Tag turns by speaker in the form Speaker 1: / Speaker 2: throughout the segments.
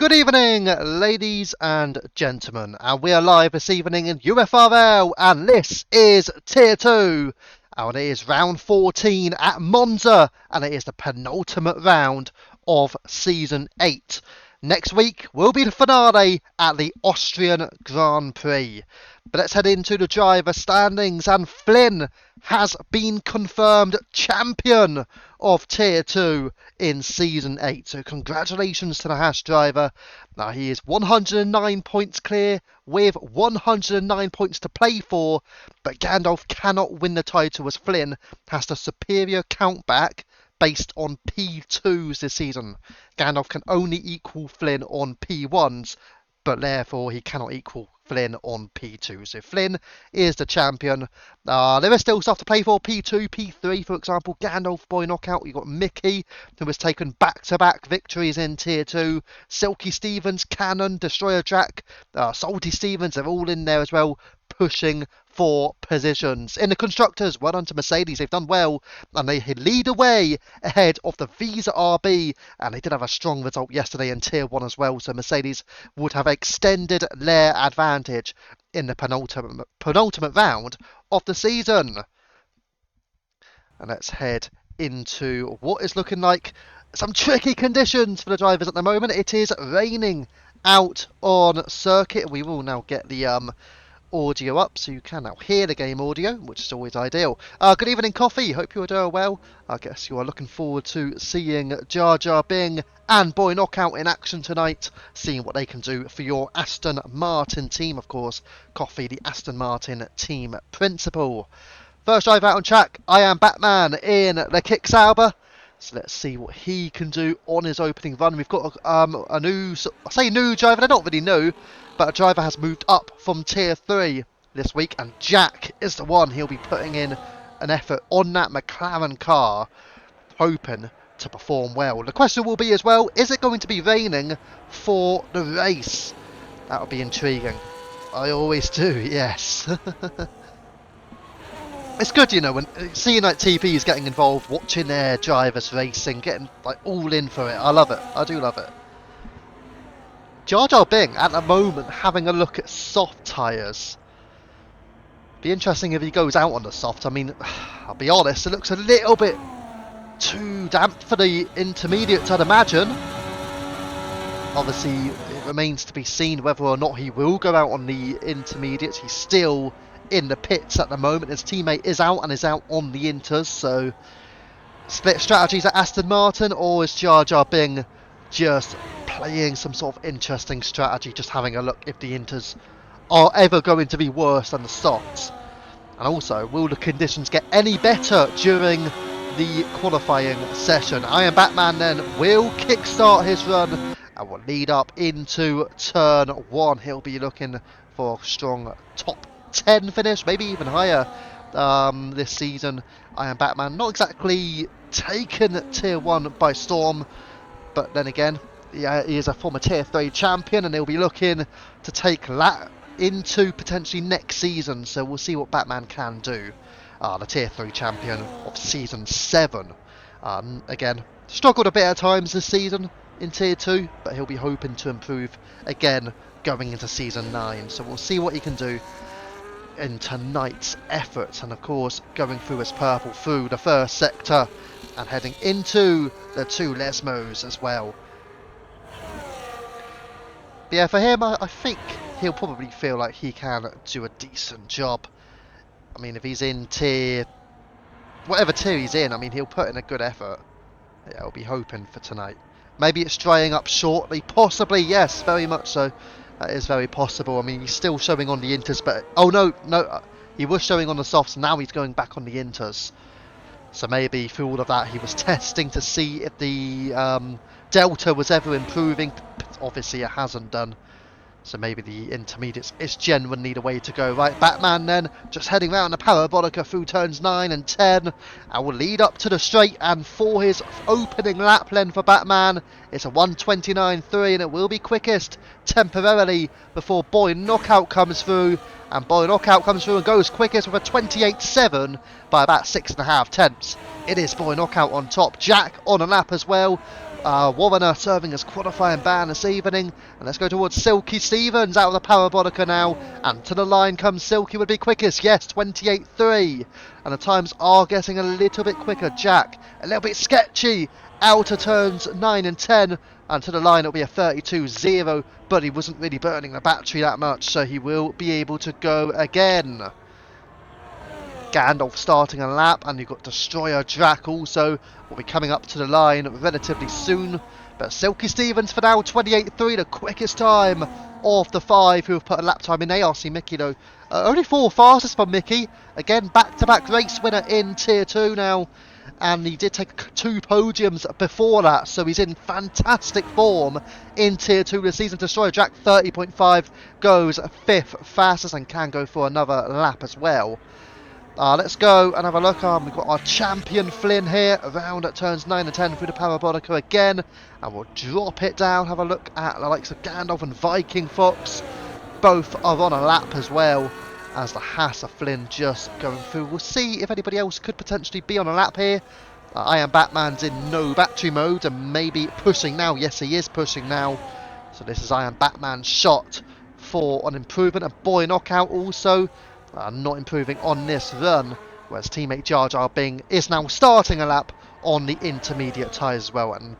Speaker 1: Good evening, ladies and gentlemen, and we are live this evening in UFRL, and this is Tier 2, and it is round 14 at Monza, and it is the penultimate round of Season 8. Next week will be the finale at the Austrian Grand Prix. But let's head into the driver standings, and Flynn has been confirmed champion of Tier 2 in Season 8. So congratulations to the Haas driver. Now he is 109 points clear with 109 points to play for, but Gandalf cannot win the title as Flynn has the superior countback based on P2s this season. Gandalf can only equal Flynn on P1s, but therefore he cannot equal Flynn on P2. So Flynn is the champion. There is still stuff to play for. P2, P3, for example. Gandalf boy knockout. You've got Mickey, who has taken back-to-back victories in Tier 2. Silky Stevens, Cannon, Destroyer Jack, Salty Stevens, they're all in there as well, pushing for positions. In the constructors, well done to Mercedes. They've done well, and they lead away ahead of the Visa RB, and they did have a strong result yesterday in Tier 1 as well, so Mercedes would have extended their advantage in the penultimate round of the season. And let's head into what is looking like some tricky conditions for the drivers at the moment. It is raining out on circuit. We will now get the audio up so you can now hear the game audio, which is always ideal. Good evening, Coffee. Hope you are doing well. I guess you are looking forward to seeing Jar Jar Bing and Boy Knockout in action tonight, seeing what they can do for your Aston Martin team. Of course, Coffee, the Aston Martin team principal. First driver out on track, I Am Batman in the Kick Sauber. So let's see what he can do on his opening run. We've got a new, I say new driver, they're not really new, but a driver has moved up from Tier 3 this week, and Jack is the one. He'll be putting in an effort on that McLaren car, hoping to perform well. The question will be as well, is it going to be raining for the race? That would be intriguing. I always do, yes. It's good, you know, when seeing like TPs getting involved, watching their drivers racing, getting like all in for it. I love it. I do love it. Jar Jar Bing at the moment having a look at soft tyres. Be interesting if he goes out on the soft. I mean, I'll be honest, it looks a little bit too damp for the intermediates, I'd imagine. Obviously, it remains to be seen whether or not he will go out on the intermediates. He's still in the pits at the moment. His teammate is out and is out on the inters. So, split strategies at Aston Martin, or is Jar Jar Bing just playing some sort of interesting strategy, just having a look if the inters are ever going to be worse than the softs? And also, will the conditions get any better during the qualifying session? I Am Batman then will kickstart his run and will lead up into turn 1. He'll be looking for a strong top 10 finish, maybe even higher this season. I Am Batman not exactly taken Tier 1 by storm, but then again, yeah, he is a former Tier 3 champion, and he'll be looking to take that into potentially next season, so we'll see what Batman can do. The Tier 3 champion of Season 7. Again, struggled a bit at times this season in Tier 2, but he'll be hoping to improve again going into Season 9, so we'll see what he can do in tonight's efforts. And of course, going through his purple through the first sector and heading into the 2 Lesmos as well. But yeah, for him, I think he'll probably feel like he can do a decent job. I mean, if he's in tier, whatever tier he's in, I mean, he'll put in a good effort. Yeah, I'll be hoping for tonight. Maybe it's drying up shortly, possibly, yes, very much so. That is very possible. I mean, he's still showing on the inters, but oh no, he was showing on the softs, now he's going back on the inters. So maybe through all of that, he was testing to see if the delta was ever improving. Obviously, it hasn't done. So maybe the intermediates is genuinely the way to go. Right, Batman then, just heading round the parabolica through turns 9 and 10. And will lead up to the straight, and for his opening lap length for Batman, it's a 1:29.3, and it will be quickest temporarily before Boy Knockout comes through. And Boy Knockout comes through and goes quickest with a 28.7 by about 6.5 tenths. It is Boy Knockout on top. Jack on a lap as well. Warrener serving as qualifying ban this evening. And let's go towards Silky Stevens out of the Parabolica now. And to the line comes Silky, would be quickest. Yes, 28.3. And the times are getting a little bit quicker. Jack, a little bit sketchy. Outer turns 9 and 10. And to the line it'll be a 32.0. But he wasn't really burning the battery that much, so he will be able to go again. Gandalf starting a lap, and you've got Destroyer Drac also will be coming up to the line relatively soon. But Silky Stevens for now, 28.3, the quickest time of the 5 who have put a lap time in. ARC Mickey though, only 4 fastest for Mickey. Again, back-to-back race winner in Tier 2 now. And he did take 2 podiums before that, so he's in fantastic form in Tier 2 this season. Destroyer Drac 30.5 goes 5th fastest and can go for another lap as well. Let's go and have a look. We've got our champion Flynn here around at turns 9 and 10 through the Parabolica again. And we'll drop it down, have a look at the likes of Gandalf and Viking Fox. Both are on a lap as well, as the Haas of Flynn just going through. We'll see if anybody else could potentially be on a lap here. I Am Batman's in no battery mode and maybe pushing now. Yes, he is pushing now. So this is I Am Batman's shot for an improvement. And Boy Knockout also not improving on this run, whereas teammate Jar Jar Bing is now starting a lap on the intermediate tyres as well, and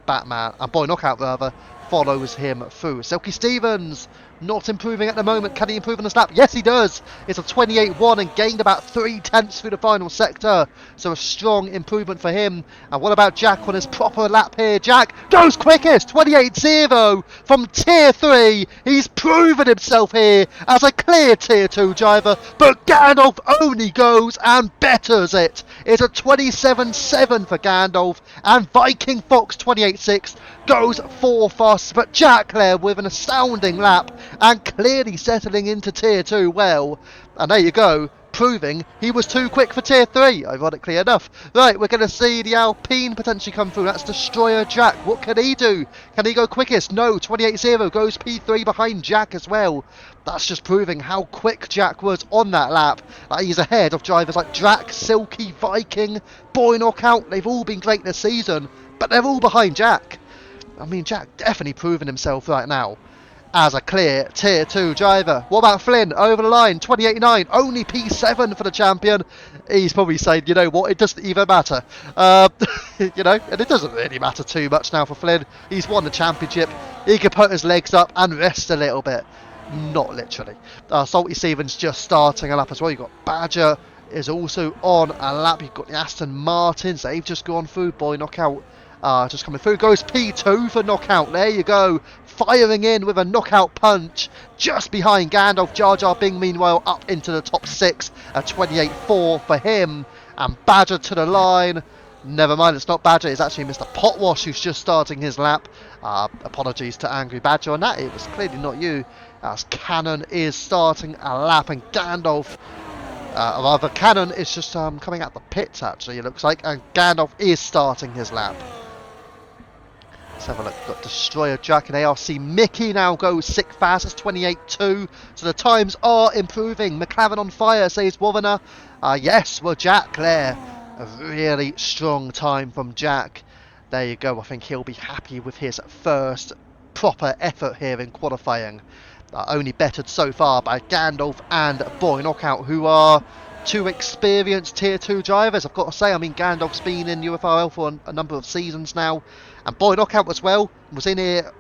Speaker 1: Boy Knockout rather follows him through. Silky Stevens not improving at the moment. Can he improve on this lap? Yes, he does. It's a 28.1 and gained about 3/10 through the final sector. So a strong improvement for him. And what about Jack on his proper lap here? Jack goes quickest, 28.0 from Tier 3. He's proven himself here as a clear Tier 2 driver, but Gandalf only goes and betters it. It's a 27.7 for Gandalf, and Viking Fox 28.6 goes 4 fast, but Jack there with an astounding lap and clearly settling into Tier 2 well. And there you go, proving he was too quick for Tier 3, ironically enough. Right, we're going to see the Alpine potentially come through. That's Destroyer Jack. What can he do? Can he go quickest? No, 28.0 goes P3 behind Jack as well. That's just proving how quick Jack was on that lap. He's ahead of drivers like Drac, Silky, Viking, Boy Knockout. They've all been great this season, but they're all behind Jack. I mean, Jack definitely proving himself right now as a clear Tier 2 driver. What about Flynn? Over the line, 28.9, only P7 for the champion. He's probably saying, you know what, it doesn't even matter. You know, and it doesn't really matter too much now for Flynn. He's won the championship. He can put his legs up and rest a little bit. Not literally. Salty Stevens just starting a lap as well. You've got Badger is also on a lap. You've got the Aston Martins. They've just gone through. Boy Knockout just coming through. Goes P2 for Knockout. There you go. Firing in with a knockout punch. Just behind Gandalf. Jar Jar Bing, meanwhile, up into the top 6. A 28.4 for him. And Badger to the line. Never mind, it's not Badger. It's actually Mr. Potwash who's just starting his lap. Apologies to Angry Badger on that. It was clearly not you. As Cannon is starting a lap. And Gandalf... rather, Cannon is just coming out the pits, actually, it looks like. And Gandalf is starting his lap. Let's have a look. We've got Destroyer Jack and ARC Mickey now goes 6th fastest, 28.2. So the times are improving. McLaren on fire, says Warrener. Yes, well, Jack there. A really strong time from Jack. There you go. I think he'll be happy with his first proper effort here in qualifying. Only bettered so far by Gandalf and Boy Knockout, who are 2 experienced Tier 2 drivers. I've got to say, I mean, Gandalf's been in UFRL for a number of seasons now. And Boy Knockout as well. Was in here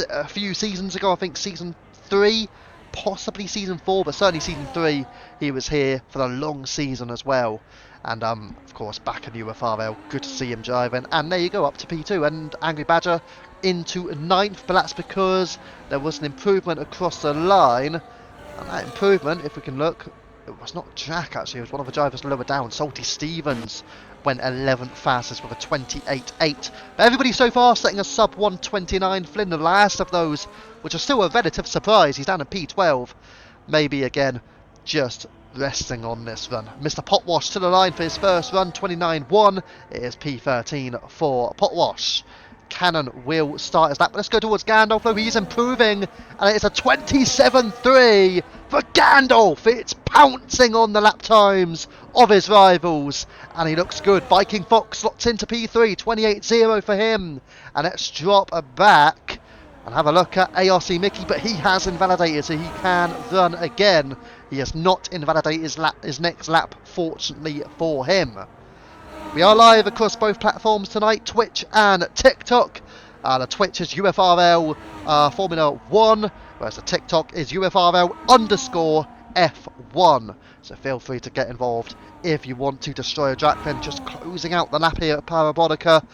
Speaker 1: a few seasons ago, I think season 3. Possibly season 4, but certainly season 3. He was here for the long season as well. And of course, back in UFRL, good to see him driving. And there you go, up to P2. And Angry Badger into 9th, but that's because there was an improvement across the line. And that improvement, if we can look, it was not Jack actually, it was one of the drivers lower down. Salty Stevens went 11th fastest with a 28.8. But everybody so far setting a sub 129. Flynn, the last of those, which is still a relative surprise. He's down at P12. Maybe again, just resting on this run. Mr. Potwash to the line for his first run, 29.1. It is P13 for Potwash. Cannon will start his lap. Let's go towards Gandalf, though. He's improving, and it's a 27.3 for Gandalf. It's pouncing on the lap times of his rivals, and he looks good. Viking Fox slots into P3, 28.0 for him. And let's drop back and have a look at ARC Mickey, but he has invalidated, so he can run again. He has not invalidated his next lap, fortunately for him. We are live across both platforms tonight, Twitch and TikTok. The Twitch is UFRL Formula 1, whereas the TikTok is UFRL_F1. So feel free to get involved if you want to destroy a track. Then just closing out the lap here at Parabolica.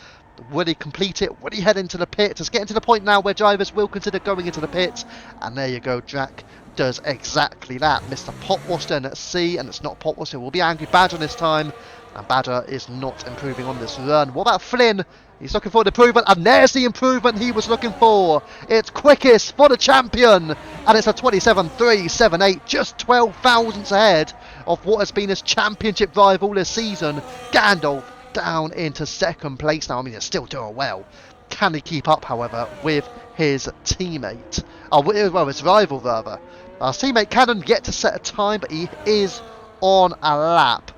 Speaker 1: Will he complete it? Will he head into the pit? It's getting to the point now where drivers will consider going into the pit. And there you go, Jack does exactly that. Mr. Potwash then at C, and it's not Potwash, it will be Angry Badger this time. And Badger is not improving on this run. What about Flynn? He's looking for an improvement, and there's the improvement he was looking for. It's quickest for the champion, and it's a 27.378, just 12 thousandths ahead of what has been his championship rival this season. Gandalf down into second place now. I mean, he's still doing well. Can he keep up, however, with his teammate? Well, his rival, rather. Our teammate Cannon yet to set a time, but he is on a lap.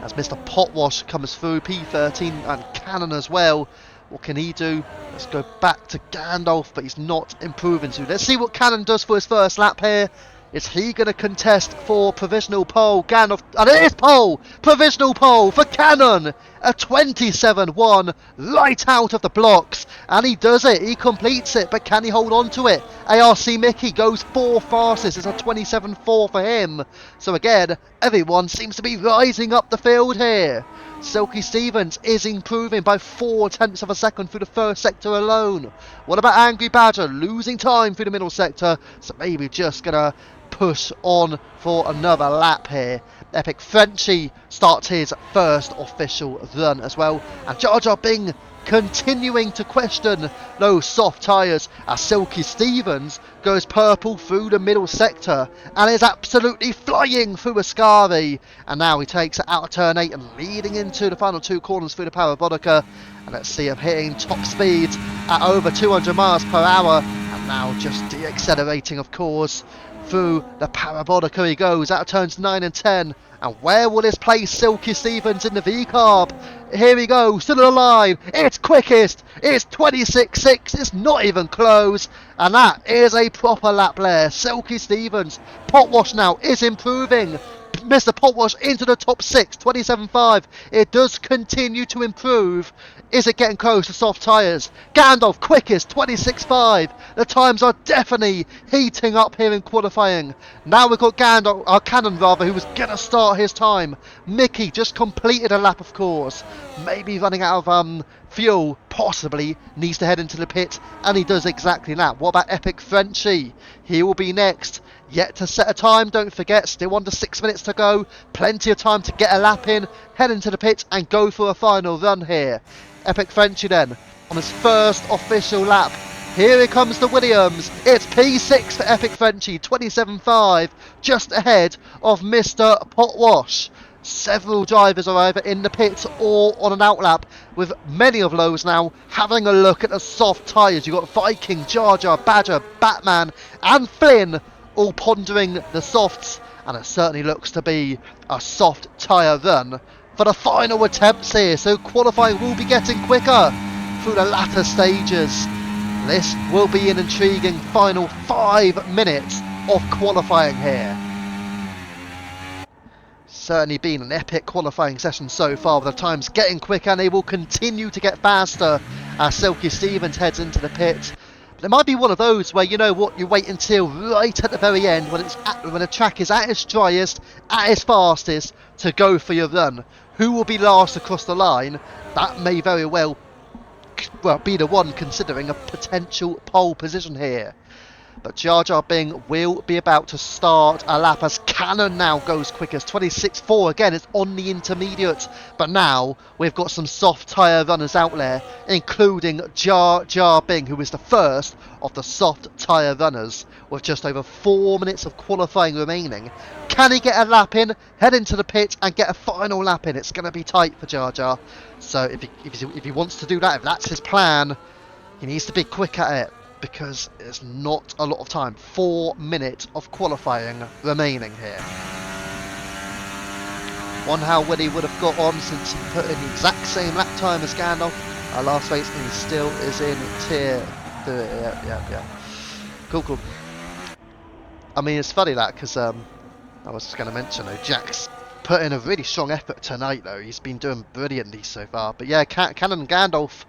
Speaker 1: As Mr. Potwash comes through, P13, and Cannon as well. What can he do? Let's go back to Gandalf, but he's not improving to. Let's see what Cannon does for his first lap here. Is he going to contest for provisional pole? Gandalf, and it is pole! Provisional pole for Cannon! A 27.1 right out of the blocks. And he does it, he completes it, but can he hold on to it? ARC Mickey goes 4 fastest, it's a 27.4 for him. So again, everyone seems to be rising up the field here. Silky Stevens is improving by 0.4 of a second through the first sector alone. What about Angry Badger? Losing time through the middle sector, so maybe just gonna push on for another lap here. Epic Frenchie starts his first official run as well, and Jar Jar Bing continuing to question those soft tyres as Silky Stevens goes purple through the middle sector and is absolutely flying through Ascari, and now he takes it out of turn 8 and leading into the final 2 corners through the Parabolica. And let's see him hitting top speeds at over 200 miles per hour, and now just de-accelerating, of course, through the Parabolica he goes out of turns 9 and 10. And where will this place Silky Stevens in the V-Carb? Here we go, still on the line. It's quickest. It's 26.6. It's not even close. And that is a proper lap there. Silky Stevens. Potwash now is improving. Mr. Potwash into the top 6, 27.5. It does continue to improve. Is it getting close to soft tyres? Gandalf quickest, 26.5. The times are definitely heating up here in qualifying. Now we've got Gandalf, Cannon rather, who was going to start his time. Mickey just completed a lap, of course. Maybe running out of fuel, possibly, needs to head into the pit, and he does exactly that. What about Epic Frenchie? He will be next. Yet to set a time, don't forget, still under 6 minutes to go. Plenty of time to get a lap in, head into the pit and go for a final run here. Epic Frenchie then, on his first official lap. Here he comes to Williams. It's P6 for Epic Frenchie, 27.5, just ahead of Mr. Potwash. Several drivers are either in the pits or on an outlap, with many of those now having a look at the soft tyres. You've got Viking, Jar Jar, Badger, Batman and Flynn all pondering the softs, and it certainly looks to be a soft tyre run for the final attempts here. So qualifying will be getting quicker through the latter stages. This will be an intriguing final 5 minutes of qualifying here. Certainly been an epic qualifying session so far, with the times getting quicker, and they will continue to get faster as Silky Stevens heads into the pit. But it might be one of those where, you know what, you wait until right at the very end when the track is at its driest, at its fastest, to go for your run. Who will be last across the line? That may very well be the one considering a potential pole position here. But Jar Jar Bing will be about to start a lap as Cannon now goes quickest. 26.4 again, it's on the intermediate. But now we've got some soft tyre runners out there, including Jar Jar Bing, who is the first of the soft tyre runners, with just over 4 minutes of qualifying remaining. Can he get a lap in, head into the pit and get a final lap in? It's going to be tight for Jar Jar. So if he wants to do that, if that's his plan, he needs to be quick at it. because there's not a lot of time. 4 minutes of qualifying remaining here. Wonder how Willie would have got on since he put in the exact same lap time as Gandalf last race, and he still is in tier 3. Yeah. Cool. I mean, it's funny that, because I was just going to mention, though, Jack's put in a really strong effort tonight, though. He's been doing brilliantly so far. But yeah, Cannon and Gandalf,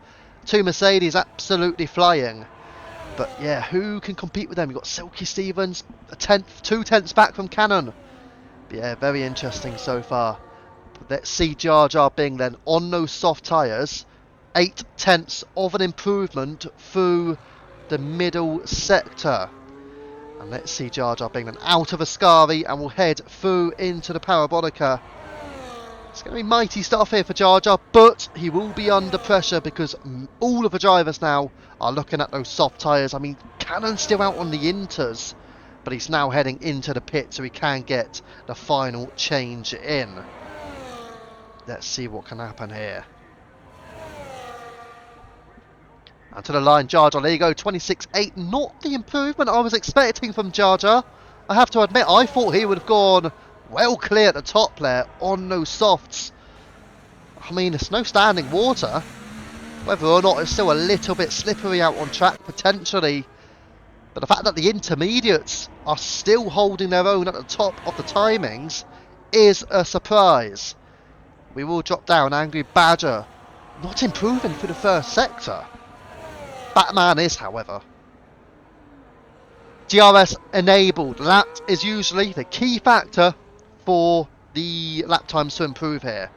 Speaker 1: 2 Mercedes, absolutely flying. But yeah, who can compete with them? You've got Silky Stevens, a tenth, 2 tenths back from Cannon. But yeah, very interesting so far. But let's see Jar Jar Bing then on those soft tyres. 8 tenths of an improvement through the middle sector. And let's see Jar Jar Bing then out of Ascari, and we'll head through into the Parabolica. It's going to be mighty stuff here for Jar Jar, but he will be under pressure because all of the drivers now are looking at those soft tyres. I mean, Cannon's still out on the inters, but he's now heading into the pit so he can get the final change in. Let's see what can happen here. And to the line, Jar Jar, there you go, 26.8, not the improvement I was expecting from Jar Jar. I have to admit, I thought he would have gone well clear at the top there on those softs. I mean, it's no standing water. Whether or not it's still a little bit slippery out on track, potentially. But the fact that the intermediates are still holding their own at the top of the timings is a surprise. We will drop down. Angry Badger not improving through the first sector. Batman is, however. DRS enabled. That is usually the key factor for the lap times to improve here.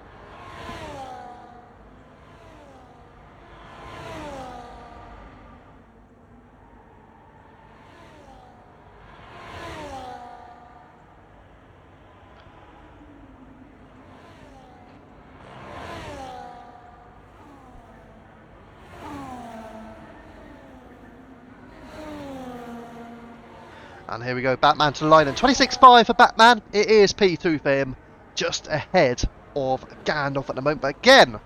Speaker 1: And here we go, Batman to the line, and 26.5 for Batman. It is P2 for him, just ahead of Gandalf at the moment. But again,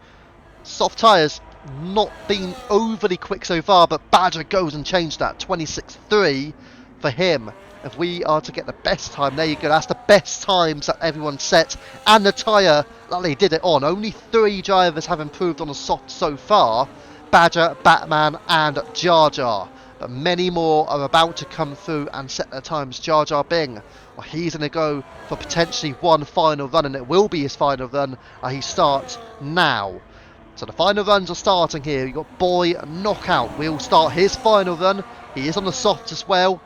Speaker 1: soft tyres not been overly quick so far, but Badger goes and changed that. 26.3 for him. If we are to get the best time, there you go, that's the best times that everyone set, and the tyre that they did it on. Only 3 drivers have improved on the soft so far: Badger, Batman and Jar Jar. But many more are about to come through and set their times. Jar Jar Bing, well, he's going to go for potentially one final run, and it will be his final run. He starts now. So the final runs are starting here. You've got Boy Knockout. We'll start his final run. He is on the soft as well.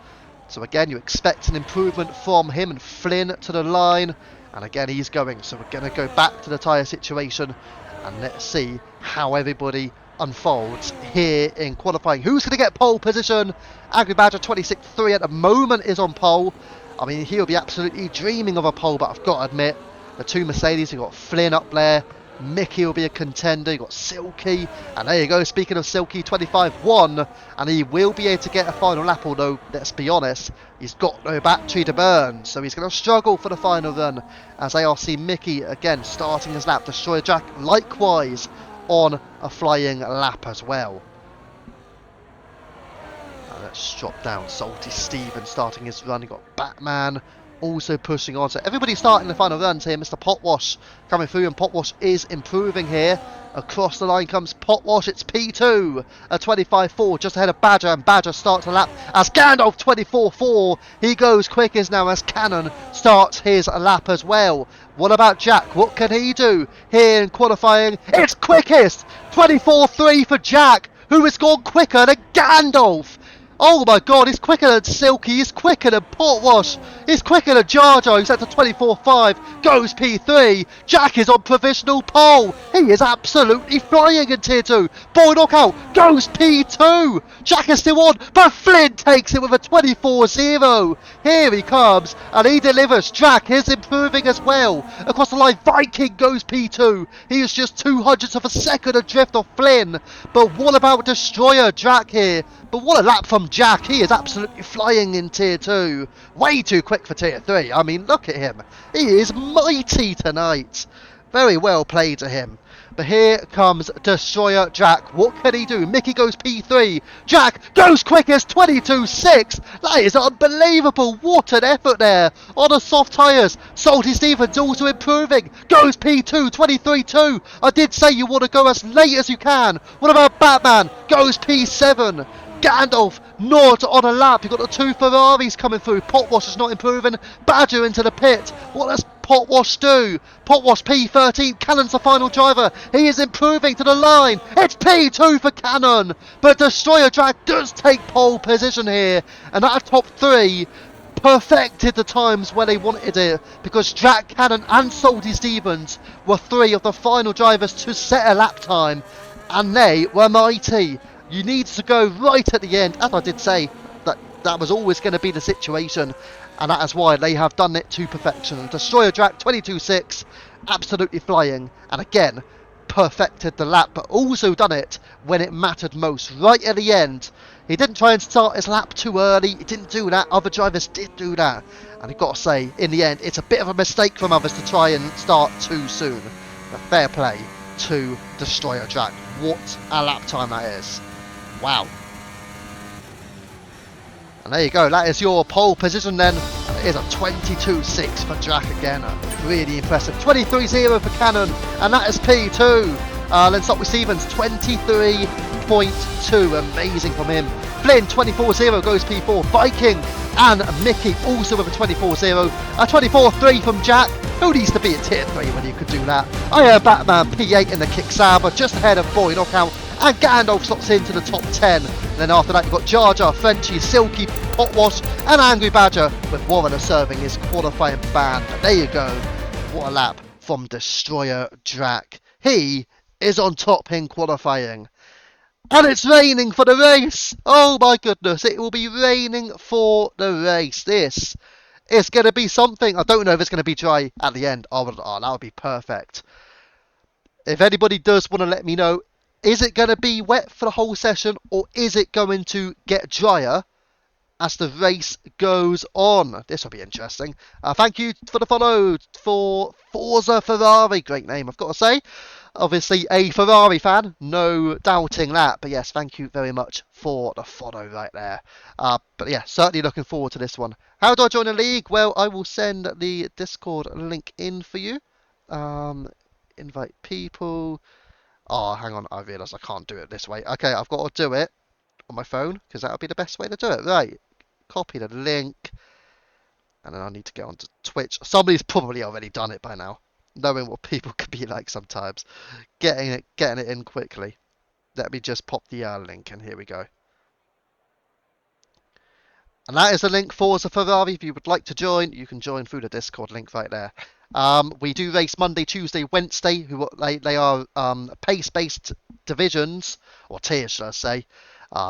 Speaker 1: So again, you expect an improvement from him, and Flynn to the line. And again, he's going. So we're going to go back to the tyre situation, and let's see how everybody unfolds here in qualifying. Who's going to get pole position? Angry Badger 26.3 at the moment is on pole. I mean, he'll be absolutely dreaming of a pole, but I've got to admit, the 2 Mercedes, you've got Flynn up there, Mickey will be a contender, you've got Silky, and there you go, speaking of Silky, 25.1, and he will be able to get a final lap, although, let's be honest, he's got no battery to burn, so he's going to struggle for the final run, as ARC Mickey, again, starting his lap. Destroyer Jack, likewise, on a flying lap as well. Now let's drop down. Salty Steven starting his run. You've got Batman also pushing on. So everybody starting the final runs here. Mr. Potwash coming through, and Potwash is improving here. Across the line comes Potwash. It's P2 at 25.4, just ahead of Badger, and Badger starts a lap as Gandalf 24.4. He goes quickest now as Cannon starts his lap as well. What about Jack? What can he do here in qualifying? It's quickest! 24.3 for Jack, who has gone quicker than Gandalf. Oh my god, he's quicker than Silky, he's quicker than Potwash, he's quicker than Jar Jar, he's at to 24.5, goes P3, Jack is on provisional pole, he is absolutely flying in tier 2, Boy Knockout goes P2, Jack is still on, but Flynn takes it with a 24.0, here he comes, and he delivers. Jack is improving as well, across the line Viking goes P2, he is just 200ths of a second adrift of Flynn, but what about Destroyer Jack here? But what a lap from Jack. He is absolutely flying in tier 2. Way too quick for tier 3. I mean, look at him. He is mighty tonight. Very well played to him. But here comes Destroyer Jack. What can he do? Mickey goes P3. Jack goes quickest, 22.6. That is unbelievable. What an effort there on the soft tyres. Salty Stevens also improving. Goes P2, 23.2. I did say you want to go as late as you can. What about Batman? Goes P7. Gandalf not on a lap. You've got the two Ferraris coming through. Potwash is not improving. Badger into the pit. What does Potwash do? Potwash P13. Cannon's the final driver. He is improving to the line. It's P2 for Cannon. But Destroyer Drag does take pole position here. And that top three perfected the times where they wanted it, because Jack Cannon and Salty Stevens were three of the final drivers to set a lap time, and they were mighty. You need to go right at the end, as I did say, that was always going to be the situation, and that is why they have done it to perfection. Destroyer Jack 22.6, absolutely flying, and again perfected the lap, but also done it when it mattered most, right at the end. He didn't try and start his lap too early. He didn't do that. Other drivers did do that. And I've got to say, in the end, it's a bit of a mistake from others to try and start too soon. But fair play to Destroyer Jack. What a lap time that is. Wow. And there you go. That is your pole position then. It is a 22.6 for Jack again. Really impressive. 23.0 for Cannon. And that is P2. Let's start with Stevens. 23.2. Amazing from him. Flynn 24.0 goes P4. Viking and Mickey also with a 24.0. A 24.3 from Jack. Who needs to be at tier 3 when you could do that? I heard Batman P8 in the kick Sauber, just ahead of Boy Knockout. And Gandalf slots into the top 10. And then after that you've got Jar Jar, Frenchie, Silky, Potwash and Angry Badger, with Warren serving his qualifying ban. But there you go. What a lap from Destroyer Drac. He is on top in qualifying. And it's raining for the race. Oh my goodness, it will be raining for the race. This is going to be something. I don't know if it's going to be dry at the end. Oh, that would be perfect. If anybody does want to let me know, is it going to be wet for the whole session, or is it going to get drier as the race goes on? This will be interesting. Thank you for the follow for Forza Ferrari. Great name, I've got to say. Obviously a Ferrari fan, no doubting that. But yes, thank you very much for the follow right there. But yeah, certainly looking forward to this one. How do I join a league? Well, I will send the Discord link in for you. Invite people. Oh, hang on, I realise I can't do it this way. Okay, I've got to do it on my phone, because that'll be the best way to do it. Right, copy the link, and then I need to get onto Twitch. Somebody's probably already done it by now, knowing what people can be like sometimes. Getting it in quickly. Let me just pop the link, and here we go. And that is the link for Ferrari. If you would like to join, you can join through the Discord link right there. We do race Monday, Tuesday, Wednesday. They are pace-based divisions, or tiers, should I say.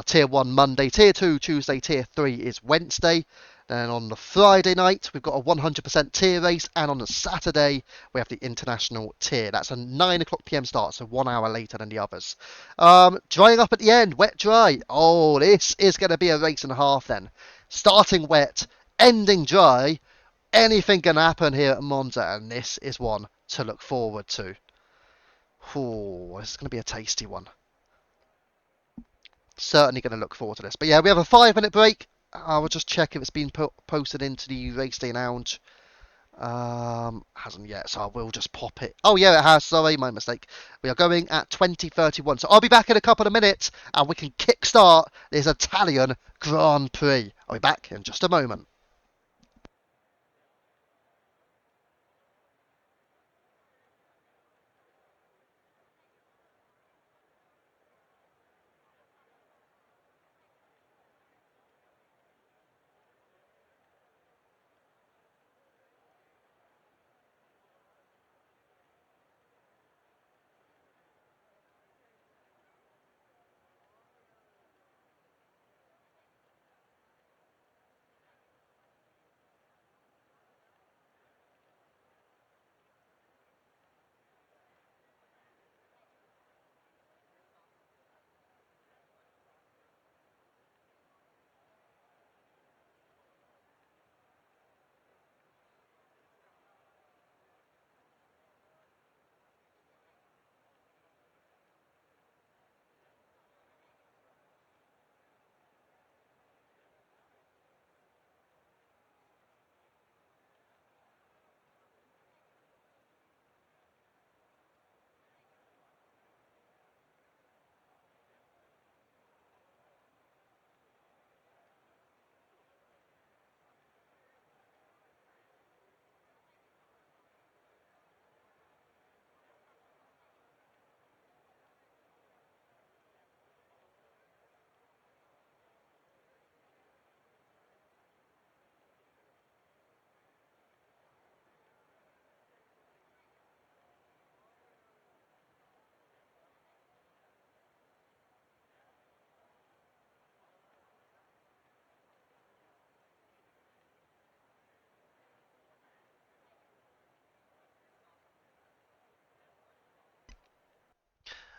Speaker 1: Tier 1 Monday, Tier 2 Tuesday, Tier 3 is Wednesday. Then on the Friday night, we've got a 100% tier race, and on the Saturday, we have the international tier. That's a 9 o'clock PM start, so 1 hour later than the others. Drying up at the end, wet dry. Oh, this is going to be a race and a half then. Starting wet, ending dry. Anything can happen here at Monza, and this is one to look forward to. Oh, this is going to be a tasty one. Certainly going to look forward to this. But yeah, we have a 5-minute break. I will just check if it's been posted into the Race Day Lounge. Hasn't yet, so I will just pop it. Oh yeah, it has. Sorry, my mistake. We are going at 20:31, so I'll be back in a couple of minutes, and we can kickstart this Italian Grand Prix. I'll be back in just a moment.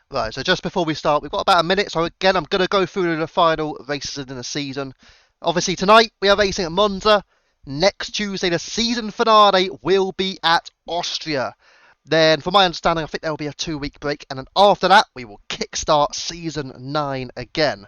Speaker 1: Right, so just before we start, we've got about a minute, so again, I'm going to go through the final races in the season. Obviously, tonight we are racing at Monza. Next Tuesday, the season finale will be at Austria. Then, from my understanding, I think there will be a 2-week break, and then after that, we will kickstart season 9 again.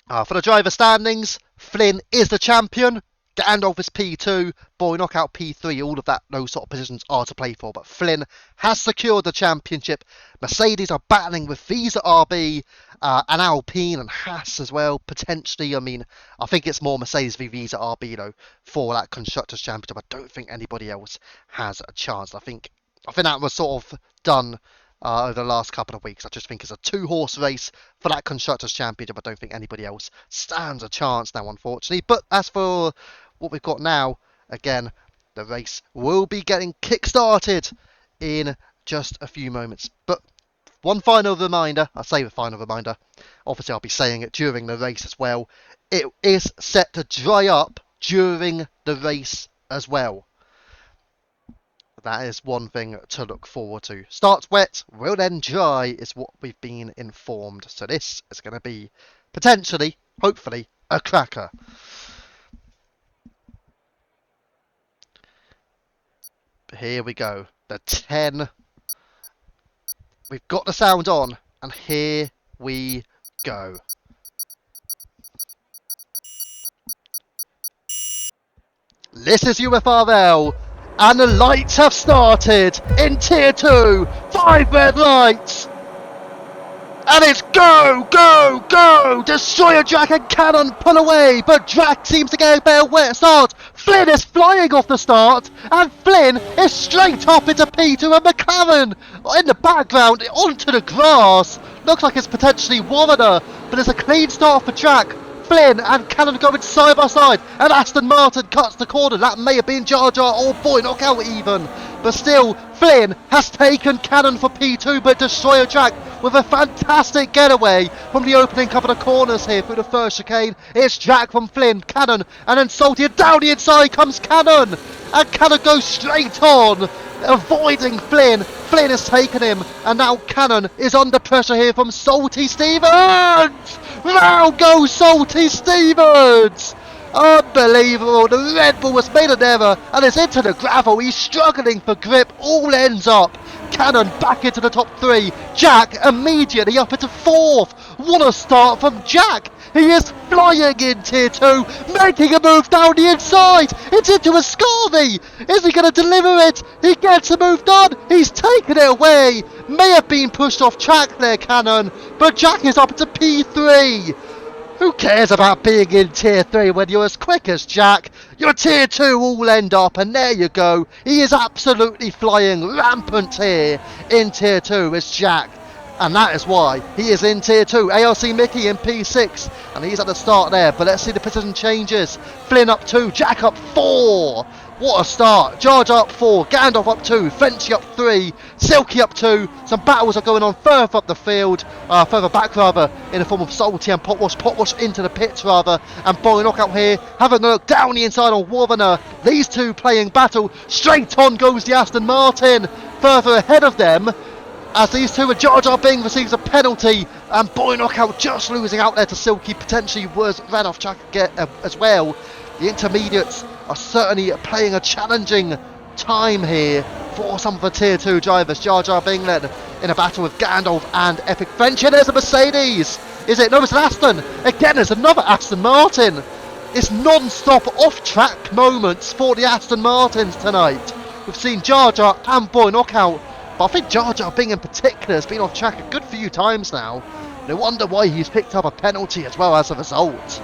Speaker 1: For the driver standings, Flynn is the champion. Gandalf is P2, Boy Knockout P3, all of that, those sort of positions are to play for. But Flynn has secured the championship. Mercedes are battling with Visa RB and Alpine and Haas as well, potentially. I mean, I think it's more Mercedes v Visa RB, though, for that Constructors' Championship. I don't think anybody else has a chance. I think that was sort of done over the last couple of weeks. I just think it's a 2-horse race for that Constructors' Championship. I don't think anybody else stands a chance now, unfortunately. But as for what we've got now, again, the race will be getting kick-started in just a few moments. But one final reminder, I say the final reminder, obviously I'll be saying it during the race as well. It is set to dry up during the race as well. That is one thing to look forward to. Starts wet, will then dry, is what we've been informed. So this is going to be potentially, hopefully, a cracker. Here we go. The 10. We've got the sound on, and here we go. This is UFRL, and the lights have started in Tier 2. 5 red lights. And it's go, go, go! Destroyer, Jack and Cannon pull away, but Jack seems to get a better start. Flynn is flying off the start, and Flynn is straight up into P2 and McLaren in the background onto the grass. Looks like it's potentially Warner, but it's a clean start for Jack. Flynn and Cannon going side by side, and Aston Martin cuts the corner. That may have been Jar Jar or Boy Knockout even. But still, Flynn has taken Cannon for P2, but Destroyer Jack with a fantastic getaway from the opening couple of corners here through the first chicane. It's Jack from Flynn, Cannon, and then Salty, and down the inside comes Cannon. And Cannon goes straight on, avoiding Flynn. Flynn has taken him, and now Cannon is under pressure here from Salty Stevens. Round goes Salty Stevens! Unbelievable, the Red Bull has made an error and is into the gravel. He's struggling for grip, all ends up. Cannon back into the top 3. Jack immediately up into 4th. What a start from Jack. He is flying in Tier 2, making a move down the inside. It's into a Scarvy. Is he going to deliver it? He gets a move done. He's taken it away. May have been pushed off track there, Cannon, but Jack is up into P3. Who cares about being in Tier 3 when you're as quick as Jack? Your Tier 2 all end up, and there you go. He is absolutely flying rampant here in Tier 2 as Jack. And that is why he is in Tier 2. ARC Mickey in P6, and he's at the start there. But let's see the position changes. Flynn up 2, Jack up 4. What a start. Jar Jar up 4, Gandalf up 2, Frenchy up 3, Silky up 2. Some battles are going on further up the field, further back rather, in the form of Salty and Potwash. Potwash into the pits rather, and Boy Knockout here, having a look down the inside on Warner. These two playing battle. Straight on goes the Aston Martin, further ahead of them, as these two, Jar Jar Bing receives a penalty, and Boy Knockout just losing out there to Silky, potentially ran off track as well. The intermediates are certainly playing a challenging time here for some of the Tier 2 drivers. Jar Jar Bing led in a battle with Gandalf and Epic French. And there's a Mercedes. Is it? No, it's an Aston. Again, there's another Aston Martin. It's non-stop off-track moments for the Aston Martins tonight. We've seen Jar Jar and Boy Knockout, but I think Jar Jar Bing in particular has been off track a good few times now. No wonder why he's picked up a penalty as well as a result.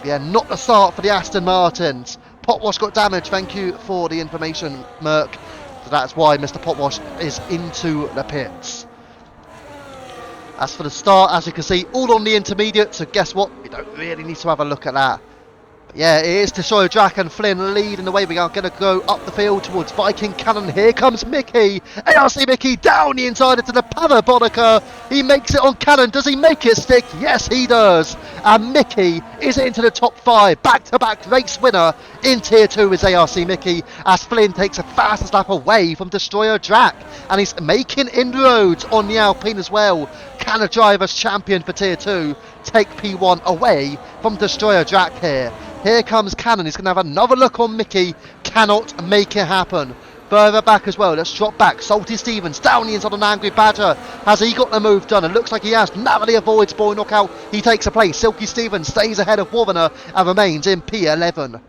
Speaker 1: Yeah, not the start for the Aston Martins. Potwash got damaged, thank you for the information, Merc. So that's why Mr. Potwash is into the pits. As for the start, as you can see, all on the intermediate, so guess what? We don't really need to have a look at that. Yeah, it is Destroyer Jack and Flynn leading the way. We are going to go up the field towards Viking Cannon. Here comes Mickey. ARC Mickey down the inside into the Parabonica. He makes it on Cannon. Does he make it stick? Yes, he does. And Mickey is into the top 5. Back-to-back race winner in Tier 2 is ARC Mickey, as Flynn takes a fastest lap away from Destroyer Jack. And he's making inroads on the Alpine as well. Can a driver's champion for Tier 2 take P1 away from Destroyer Jack here? Here comes Cannon. He's going to have another look on Mickey. Cannot make it happen. Further back as well. Let's drop back. Salty Stevens down the inside on Angry Badger. Has he got the move done? It looks like he has. Narrowly avoids Boy Knockout. He takes a place. Silky Stevens stays ahead of Warner and remains in P11.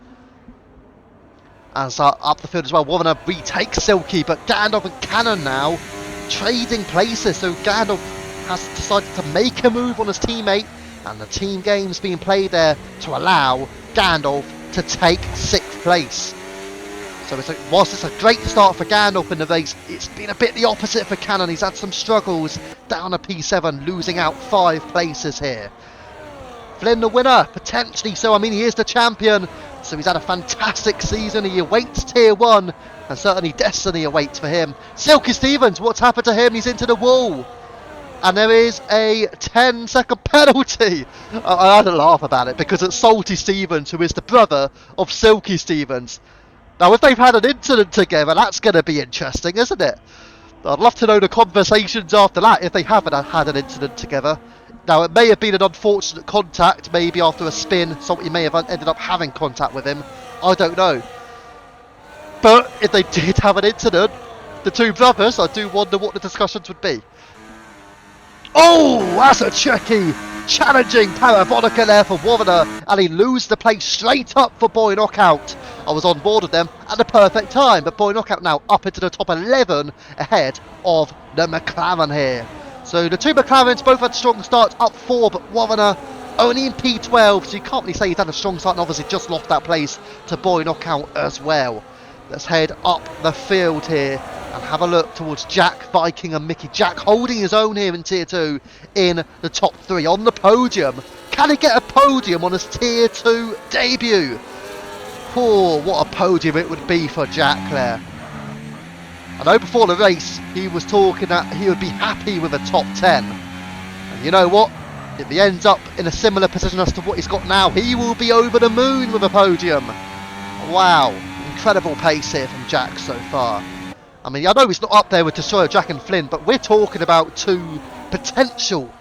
Speaker 1: And so up the field as well. Warner retakes Silky, but Gandalf and Cannon now trading places. So Gandalf has decided to make a move on his teammate, and the team game's being played there to allow Gandalf to take 6th place. So whilst it's a great start for Gandalf in the race, it's been a bit the opposite for Cannon. He's had some struggles, down a P7, losing out 5 places here. Flynn the winner, potentially so. I mean, he is the champion, so he's had a fantastic season. He awaits Tier 1, and certainly destiny awaits for him. Silky Stevens, what's happened to him? He's into the wall. And there is a 10-second penalty. I had a laugh about it because it's Salty Stevens, who is the brother of Silky Stevens. Now, if they've had an incident together, that's going to be interesting, isn't it? I'd love to know the conversations after that if they haven't had an incident together. Now, it may have been an unfortunate contact, maybe after a spin. Salty may have ended up having contact with him. I don't know. But if they did have an incident, the two brothers, I do wonder what the discussions would be. Oh, that's a tricky, challenging Parabonica there for Warner, and he loses the place straight up for Boy Knockout. I was on board with them at the perfect time, but Boy Knockout now up into the top 11 ahead of the McLaren here. So the two McLarens both had strong starts, up 4, but Warner only in P12, so you can't really say he's had a strong start and obviously just lost that place to Boy Knockout as well. Let's head up the field here and have a look towards Jack, Viking and Mickey. Jack holding his own here in Tier 2 in the top 3 on the podium. Can he get a podium on his Tier 2 debut? Oh, what a podium it would be for Jack there. I know before the race he was talking that he would be happy with a top 10. And you know what? If he ends up in a similar position as to what he's got now, he will be over the moon with a podium. Wow. Incredible pace here from Jack so far. I mean, I know he's not up there with Destroyer Jack and Flynn, but we're talking about 2 potential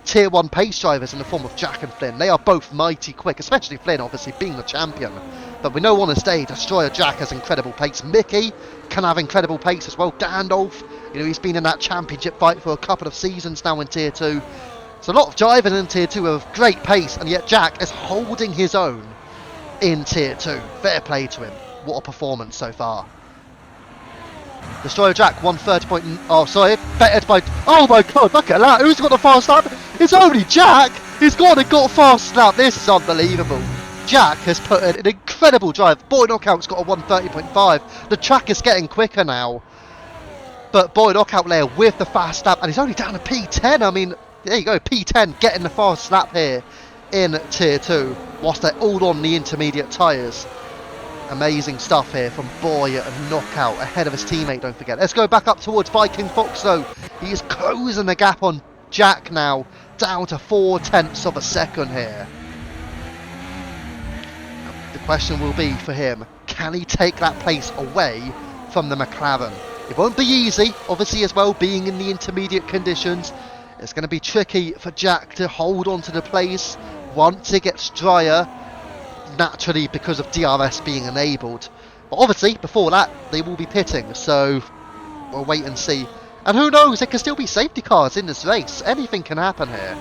Speaker 1: Tier 1 pace drivers in the form of Jack and Flynn. They are both mighty quick, especially Flynn, obviously, being the champion. But we know on his day, Destroyer Jack has incredible pace. Mickey can have incredible pace as well. Gandalf, you know, he's been in that championship fight for a couple of seasons now in Tier 2. So a lot of drivers in Tier 2 have great pace, and yet Jack is holding his own in Tier 2. Fair play to him. What a performance so far. Destroyer Jack 130. Oh, sorry, bettered by. Oh my god, look at that. Who's got the fast lap? It's only Jack. He's gone and got a fast lap. This is unbelievable. Jack has put in an incredible drive. Boy Knockout's got a 130.5. The track is getting quicker now. But Boy Knockout there with the fast lap, and he's only down to P10. I mean, there you go, P10 getting the fast lap here in Tier 2, whilst they're all on the intermediate tyres. Amazing stuff here from Boy and Knockout ahead of his teammate, don't forget. Let's go back up towards Viking Fox though. He is closing the gap on Jack now, down to 0.4 of a second here. The question will be for him, can he take that place away from the McLaren? It won't be easy, obviously, as well, being in the intermediate conditions. It's going to be tricky for Jack to hold on to the place once it gets drier, naturally because of DRS being enabled. But obviously, before that, they will be pitting, so we'll wait and see. And who knows, there can still be safety cars in this race. Anything can happen here.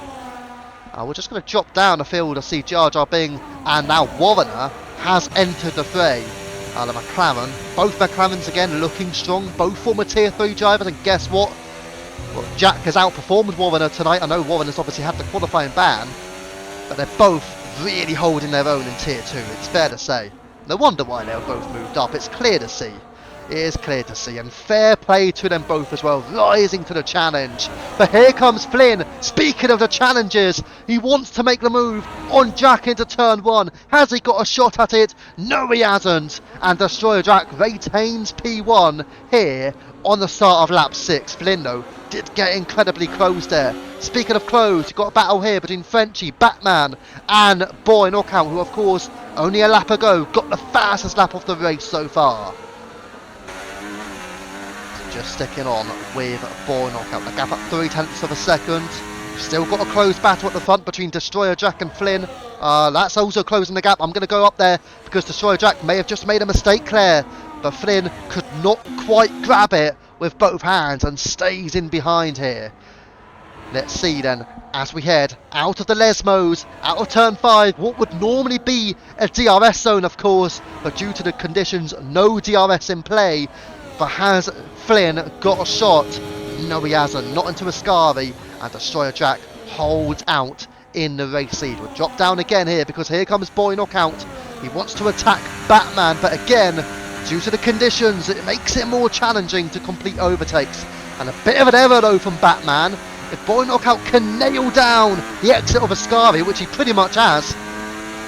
Speaker 1: We're just going to drop down the field to see Jar Jar Bing, and now Warner has entered the fray. The McLaren, both McLarens again looking strong, both former Tier 3 drivers, and guess what? Well, Jack has outperformed Warner tonight. I know Warner's obviously had the qualifying ban, but they're both really holding their own in Tier 2, it's fair to say. No wonder why they've both moved up, it's clear to see. it is clear to see, and fair play to them both as well, rising to the challenge. But here comes Flynn. Speaking of the challenges, he wants to make the move on Jack into turn 1. Has he got a shot at it? No, he hasn't. And Destroyer Jack retains P1 here on the start of lap 6. Flynn, though, did get incredibly close there. Speaking of close, you've got a battle here between Frenchie, Batman, and Boy Knockout, who, of course, only a lap ago got the fastest lap of the race so far. Just sticking on with Boy Knockout. The gap up 0.3 of a second. Still got a close battle at the front between Destroyer Jack and Flynn. That's also closing the gap. I'm going to go up there because Destroyer Jack may have just made a mistake, Claire. But Flynn could not quite grab it with both hands and stays in behind here. Let's see then, as we head out of the Lesmos, out of turn 5, what would normally be a DRS zone, of course, but due to the conditions, no DRS in play. But has Flynn got a shot? No, he hasn't. Not into Ascari, and Destroyer Jack holds out in the race lead. We'll drop down again here because here comes Boy Knockout. He wants to attack Batman, but again, due to the conditions, it makes it more challenging to complete overtakes. And a bit of an error though from Batman. If Boy Knockout can nail down the exit of Ascari, which he pretty much has,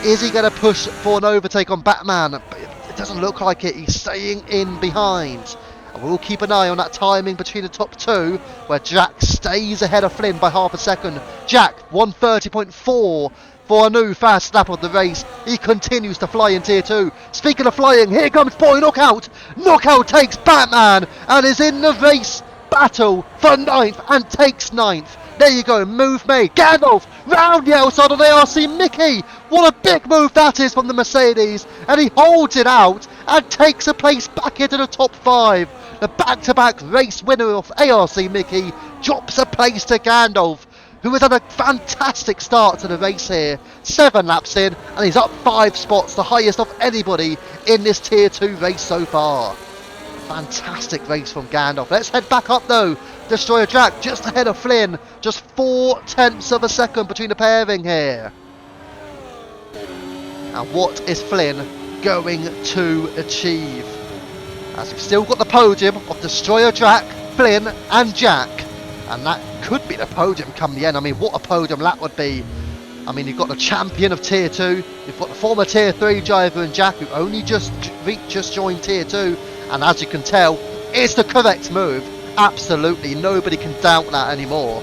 Speaker 1: is he going to push for an overtake on Batman? But it doesn't look like it. He's staying in behind. And we'll keep an eye on that timing between the top two, where Jack stays ahead of Flynn by half a second. Jack, 1:30.4 for a new fast lap of the race. He continues to fly in tier 2. Speaking of flying, here comes Boy Knockout. Knockout takes Batman and is in the race battle for 9th and takes 9th. There you go, move made. Gandalf round the outside of ARC Mickey. What a big move that is from the Mercedes. And he holds it out and takes a place back into the top 5. The back-to-back race winner of ARC Mickey drops a place to Gandalf, who has had a fantastic start to the race here. 7 laps in, and he's up 5 spots, the highest of anybody in this tier 2 race so far. Fantastic race from Gandalf. Let's head back up though. Destroyer Jack just ahead of Flynn. Just 0.4 of a second between the pairing here. And what is Flynn going to achieve? As we've still got the podium of Destroyer Jack, Flynn and Jack. And that could be the podium come the end. I mean, what a podium that would be. I mean, you've got the champion of tier 2. You've got the former tier 3 driver and Jack, who only just joined tier 2. And as you can tell, it's the correct move. Absolutely, nobody can doubt that anymore.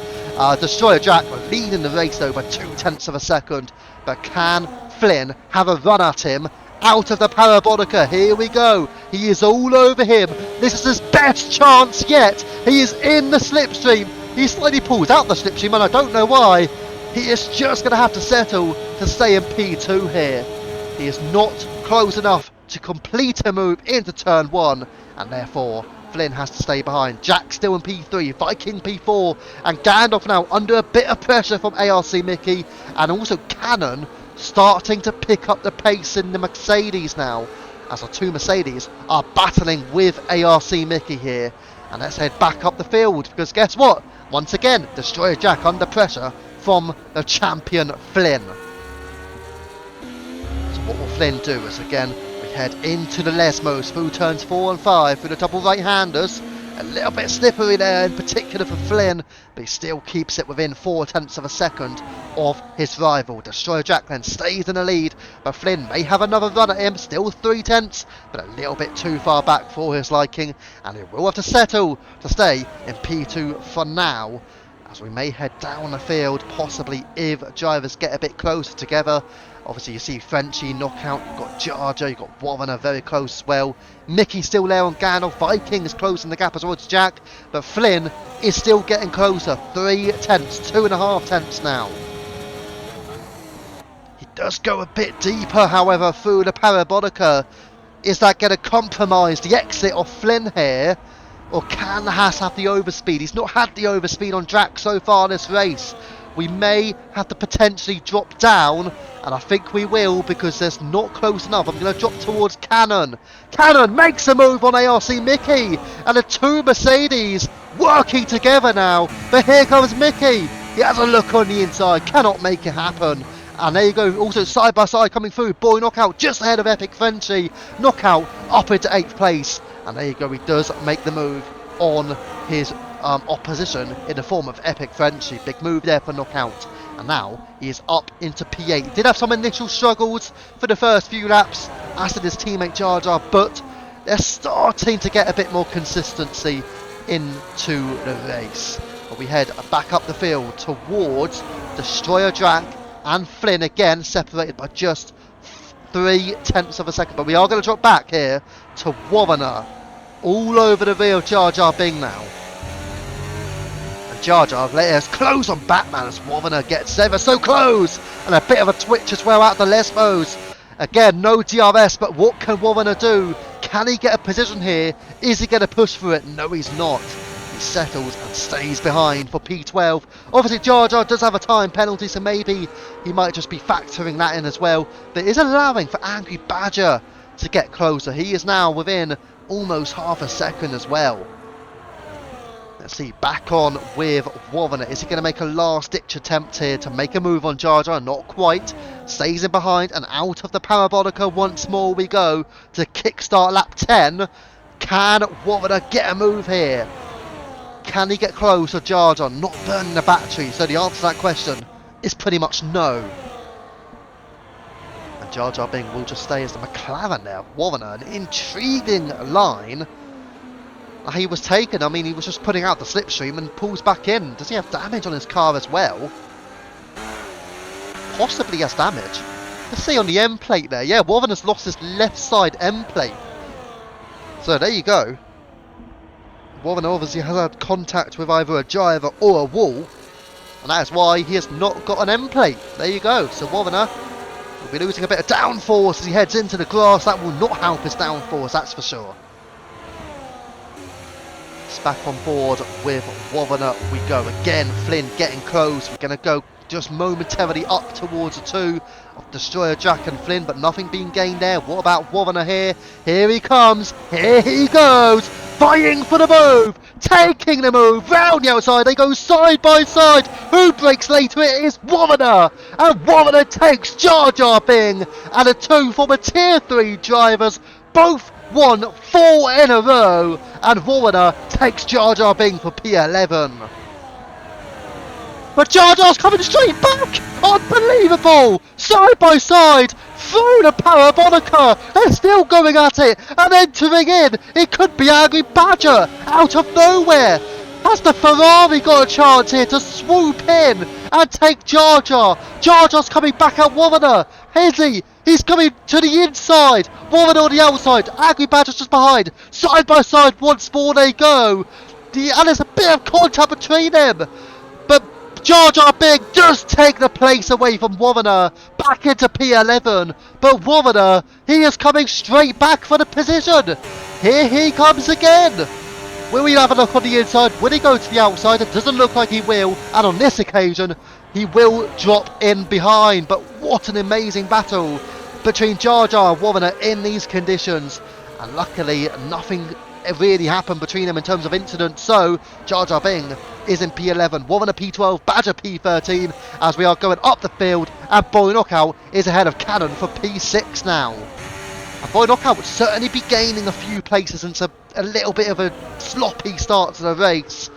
Speaker 1: Destroyer Jack leading the race though by 0.2 of a second. But can Flynn have a run at him out of the Parabolica? Here we go. He is all over him. This is his best chance yet. He is in the slipstream. He slightly pulls out the slipstream and I don't know why. He is just going to have to settle to stay in P2 here. He is not close enough to complete a move into turn 1, and therefore Flynn has to stay behind. Jack still in P3, Viking P4, and Gandalf now under a bit of pressure from ARC Mickey, and also Cannon starting to pick up the pace in the Mercedes now, as the 2 Mercedes are battling with ARC Mickey here. And let's head back up the field, because guess what? Once again, Destroyer Jack under pressure from the champion Flynn. So what will Flynn do as again we head into the Lesmos through turns 4 and 5 through the double right-handers? A little bit slippery there in particular for Flynn, but he still keeps it within 0.4 of a second of his rival. Destroyer Jack then stays in the lead, but Flynn may have another run at him, still 0.3, but a little bit too far back for his liking, and he will have to settle to stay in P2 for now, as we may head down the field, possibly if drivers get a bit closer together. Obviously you see Frenchie, Knockout, you've got Jar Jar, you've got Warner very close as well. Mickey still there on Gandalf, Viking is closing the gap as well as Jack, but Flynn is still getting closer, 0.3, 2.5 now. He does go a bit deeper however through the Parabolica. Is that going to compromise the exit of Flynn here? Or can Haas have the overspeed? He's not had the overspeed on Jack so far in this race. We may have to potentially drop down, and I think we will because there's not close enough. I'm going to drop towards Cannon. Cannon makes a move on ARC Mickey, and the 2 Mercedes working together now. But here comes Mickey. He has a look on the inside, cannot make it happen. And there you go, also side by side coming through, Boy Knockout just ahead of Epic Frenchie. Knockout up into 8th place. And there you go, he does make the move on his opposition in the form of Epic Frenchie. Big move there for knockout. And now he is up into P8. He did have some initial struggles for the first few laps, as did his teammate Jar Jar, but they're starting to get a bit more consistency into the race. But we head back up the field towards Destroyer Drac and Flynn, again separated by just 0.3 of a second. But we are going to drop back here to Warrener, all over the rear of Jar Jar Bing now. And Jar Jar let us close on Batman as Warrener gets ever so close, and a bit of a twitch as well out the Lesbos. Again, no DRS, but what can Warrener do? Can he get a position here? Is he going to push for it? No, he's not. He settles and stays behind for P12. Obviously, Jar Jar does have a time penalty, so maybe he might just be factoring that in as well. But it is allowing for Angry Badger to get closer. He is now within almost half a second as well. Let's see, back on with Warrener. Is he going to make a last-ditch attempt here to make a move on Jar Jar? Not quite. Stays in behind and out of the Parabolica once more we go to kickstart lap 10. Can Warrener get a move here? Can he get close to Jar Jar? Not burning the battery. So the answer to that question is pretty much no. And Jar Jar Bing will just stay as the McLaren there. Warrener, an intriguing line. He was taken, I mean, he was just putting out the slipstream and pulls back in. Does he have damage on his car as well? Possibly has damage. Let's see on the end plate there. Yeah, Warrener's lost his left side end plate. So there you go. Warrener obviously has had contact with either a driver or a wall, and that is why he has not got an end plate. There you go. So Warrener will be losing a bit of downforce as he heads into the grass. That will not help his downforce, that's for sure. Back on board with Warrener we go. Again, Flynn getting close. We're going to go just momentarily up towards the two of Destroyer Jack and Flynn, but nothing being gained there. What about Warrener here? Here he comes. Here he goes. Vying for the move. Taking the move. Round the outside. They go side by side. Who breaks later? It is Warrener. And Warrener takes Jar Jar Bing. And the two former Tier 3 drivers both won 4 in a row, and Warrener takes Jar Jar Bing for P11. But Jar Jar's coming straight back! Unbelievable! Side by side, through the Parabolica, they're still going at it, and entering in, it could be Angry Badger, out of nowhere! Has the Ferrari got a chance here to swoop in and take Jar Jar? Jar Jar's coming back at Warrener, is he? He's coming to the inside. Warrener on the outside. Angry Badger's just behind. Side by side once more they go. And there's a bit of contact between them. But Jar Jar Bing does take the place away from Warrener. Back into P11. But Warrener, he is coming straight back for the position. Here he comes again. Will he have a look on the inside? Will he go to the outside? It doesn't look like he will. And on this occasion, he will drop in behind. But what an amazing battle between Jar Jar and Warrener in these conditions, and luckily nothing really happened between them in terms of incident. So Jar Jar Bing is in P11, Warrener P12, Badger P13 as we are going up the field, and Boy Knockout is ahead of Cannon for P6 now. And Boy Knockout would certainly be gaining a few places into a little bit of a sloppy start to the race.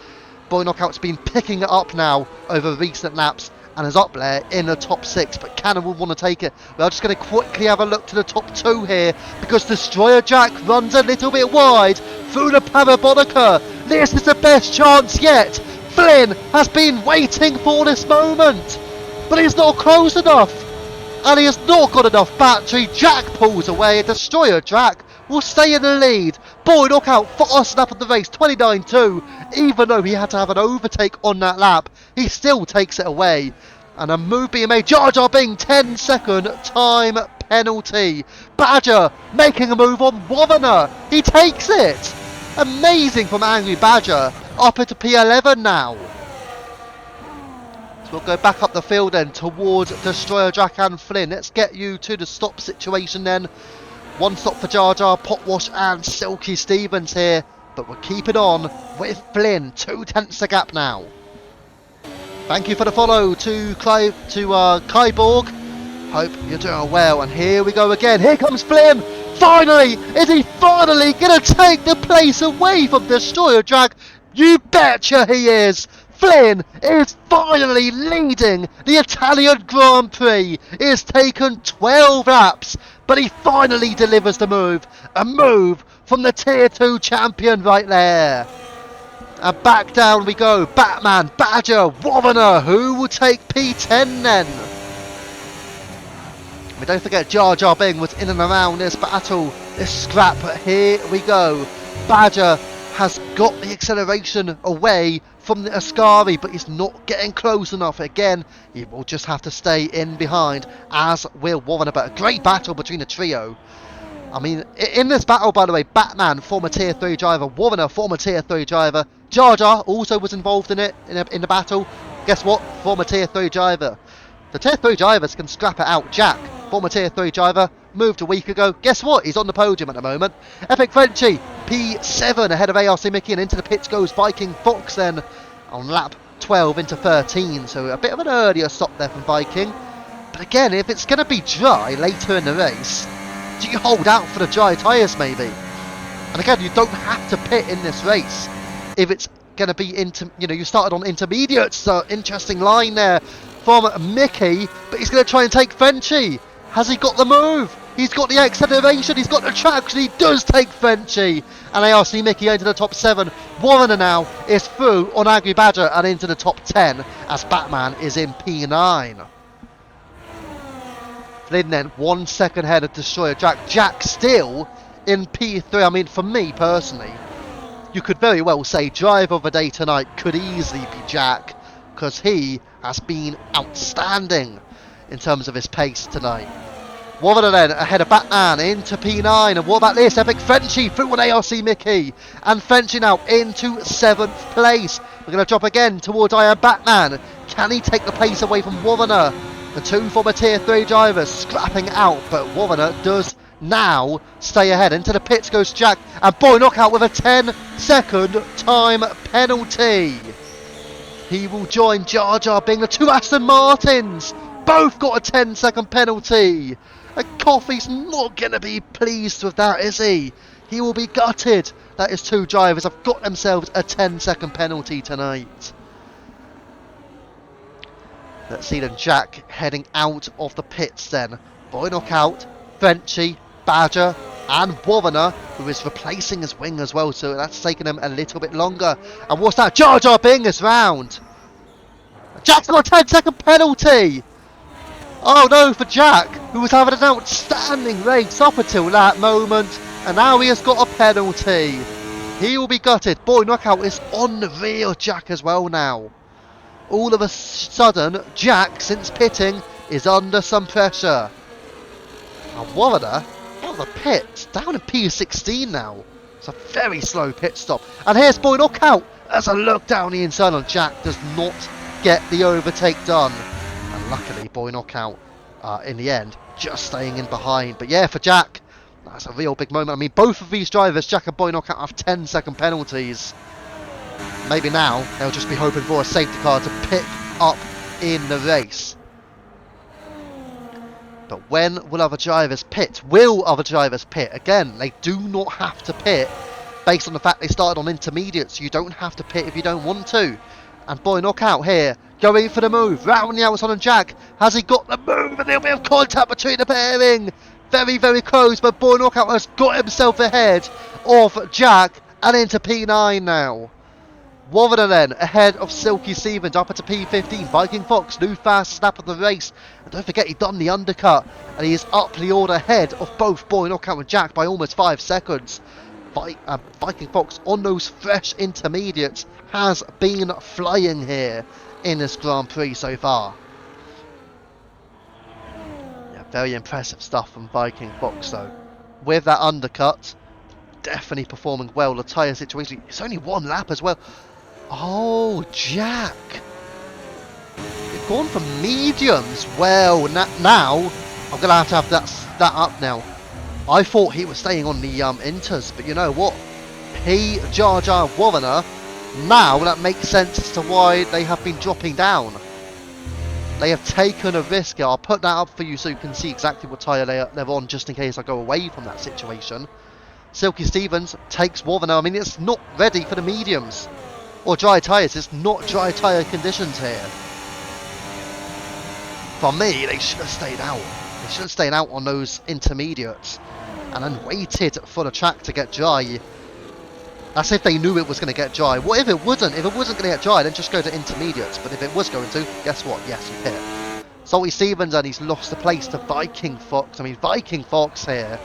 Speaker 1: Boy Knockout's been picking it up now over recent laps and is up there in the top 6, but Cannon will want to take it. We are just going to quickly have a look to the top 2 here, because Destroyer Jack runs a little bit wide through the Parabolica. This is the best chance yet. Flynn has been waiting for this moment, but he's not close enough, and he has not got enough battery. Jack pulls away. Destroyer Jack will stay in the lead. Boy Knockout fast enough of the race, 29.2. Even though he had to have an overtake on that lap, he still takes it away. And a move being made. Jar Jar Bing, 10-second time penalty. Badger making a move on Warrener. He takes it. Amazing from Angry Badger. Up into P11 now. So we'll go back up the field then towards Destroyer Jack and Flynn. Let's get you to the stop situation then. One stop for Jar Jar, Potwash and Silky Stevens here. But we're keeping on with Flynn. 2/10 the gap now. Thank you for the follow to Kyborg. Hope you're doing well. And here we go again. Here comes Flynn. is he finally going to take the place away from Destroyer Jag? You betcha he is. Flynn is finally leading the Italian Grand Prix. It has taken 12 laps, but he finally delivers the move. A move from the Tier 2 champion right there. And back down we go. Batman, Badger, Wavener. Who will take P10 then? But don't forget Jar Jar Bing was in and around this battle, this scrap. But here we go. Badger has got the acceleration away from the Ascari, but he's not getting close enough. Again, he will just have to stay in behind, as will Wavener. But a great battle between the trio. I mean, in this battle, by the way, Batman, former Tier 3 driver, Wavener, former Tier 3 driver, Jar Jar also was involved in it, in the battle. Guess what? Former Tier 3 driver. The Tier 3 drivers can scrap it out. Jack, former Tier 3 driver, moved a week ago. Guess what? He's on the podium at the moment. Epic Frenchie, P7 ahead of ARC Mickey, and into the pits goes Viking Fox then on lap 12 into 13. So a bit of an earlier stop there from Viking. But again, if it's going to be dry later in the race, do you hold out for the dry tyres maybe? And again, you don't have to pit in this race if it's going to be you started on intermediates. So interesting line there from Mickey, but he's going to try and take Frenchie. Has he got the move? He's got the acceleration, he's got the traction, he does take Frenchie. And ARC Mickey into the top 7. Wavener now is through on Angry Badger and into the top 10 as Batman is in P9. Flynn then 1 second ahead of Destroyer Jack. Jack still in P3. I mean, for me personally, you could very well say driver of the day tonight could easily be Jack, because he has been outstanding in terms of his pace tonight. Wavener then ahead of Batman into P9. And what about this? Epic Frenchie through an ARC Mickey. And Frenchie now into 7th place. We're going to drop again towards Iron Batman. Can he take the place away from Wavener? The two former Tier 3 drivers scrapping out, but Wavener does now stay ahead. Into the pits goes Jack, and Boy Knockout with a 10-second time penalty. He will join Jar Jar Bing. The two Aston Martins both got a 10-second penalty. And Coffee's not going to be pleased with that, is he? He will be gutted that his two drivers have got themselves a 10-second penalty tonight. Let's see then Jack heading out of the pits then. Boy Knockout, Frenchie, Badger and Wavener, who is replacing his wing as well, so that's taking him a little bit longer. And what's that? Jar Jar Bing is round. Jack's got a 10-second penalty. Oh no for Jack, who was having an outstanding race up until that moment, and now he has got a penalty. He will be gutted. Boy Knockout is on the rear of Jack as well now. All of a sudden, Jack, since pitting, is under some pressure. And Wavener out of the pit, down in P16 now. It's a very slow pit stop. And here's Boy Knockout as a look down the inside on Jack does not get the overtake done. And luckily, Boy Knockout, in the end, just staying in behind. But yeah, for Jack, that's a real big moment. I mean, both of these drivers, Jack and Boy Knockout, have 10-second penalties. Maybe now they'll just be hoping for a safety car to pick up in the race. But when will other drivers pit? Will other drivers pit? Again, they do not have to pit based on the fact they started on intermediates. You don't have to pit if you don't want to. And Boy Knockout here, going for the move, round the outside on Jack. Has he got the move? A little bit of contact between the pairing. Very, very close, but Boy Knockout has got himself ahead of Jack and into P9 now. Wavener then ahead of Silky Stevens up into P15. Viking Fox, new fast snap of the race. And don't forget, he done the undercut. And he is up the order ahead of both Boy Knockout and Jack by almost 5 seconds. Viking Fox on those fresh intermediates has been flying here in this Grand Prix so far. Yeah, very impressive stuff from Viking Fox though. With that undercut, definitely performing well. The tyre situation, it's only 1 lap as well. Oh, Jack. You've gone for mediums. Well, now I'm going to have that up now. I thought he was staying on the inters, but you know what? Jar Jar Wavener. Now that makes sense as to why they have been dropping down. They have taken a risk here. I'll put that up for you so you can see exactly what tyre they're on, just in case I go away from that situation. Silky Stevens takes Warner. I mean, it's not ready for the mediums or dry tyres. It's not dry tyre conditions here. For me, they should have stayed out. They should have stayed out on those intermediates and then waited for the track to get dry. That's if they knew it was going to get dry. What if it wasn't? If it wasn't going to get dry, then just go to intermediates. But if it was going to, guess what? Yes, you pit. Salty Stevens, and he's lost the place to Viking Fox. I mean, Viking Fox here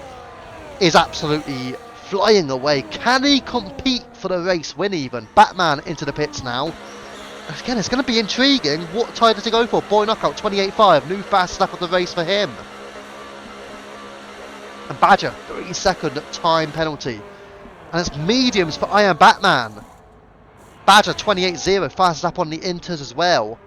Speaker 1: is absolutely flying away. Can he compete for the race win even? Batman into the pits now. Again, it's going to be intriguing. What tyre does he go for? Boy Knockout 28.5. New fast lap of the race for him. And Badger, 3-second time penalty. And it's mediums for Iron Batman. Badger 28.0. Fastest lap on the Inters as well.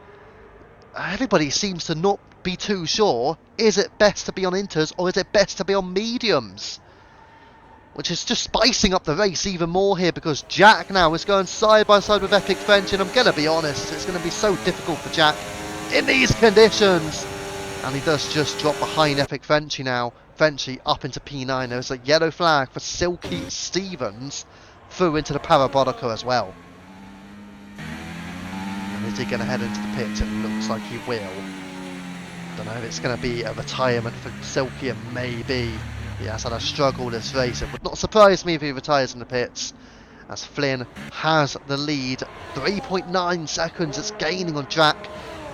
Speaker 1: Everybody seems to not be too sure. Is it best to be on Inters or is it best to be on mediums? Which is just spicing up the race even more here, because Jack now is going side by side with Epic French, and I'm going to be honest, it's going to be so difficult for Jack in these conditions. And he does just drop behind Epic Frenchy now. Frenchy up into P9. There's a yellow flag for Silky Stevens through into the Parabolica as well. And is he going to head into the pits? It looks like he will. Don't know if it's going to be a retirement for Silky, and maybe. He has had a struggle this race. It would not surprise me if he retires in the pits, as Flynn has the lead. 3.9 seconds it's gaining on Jack.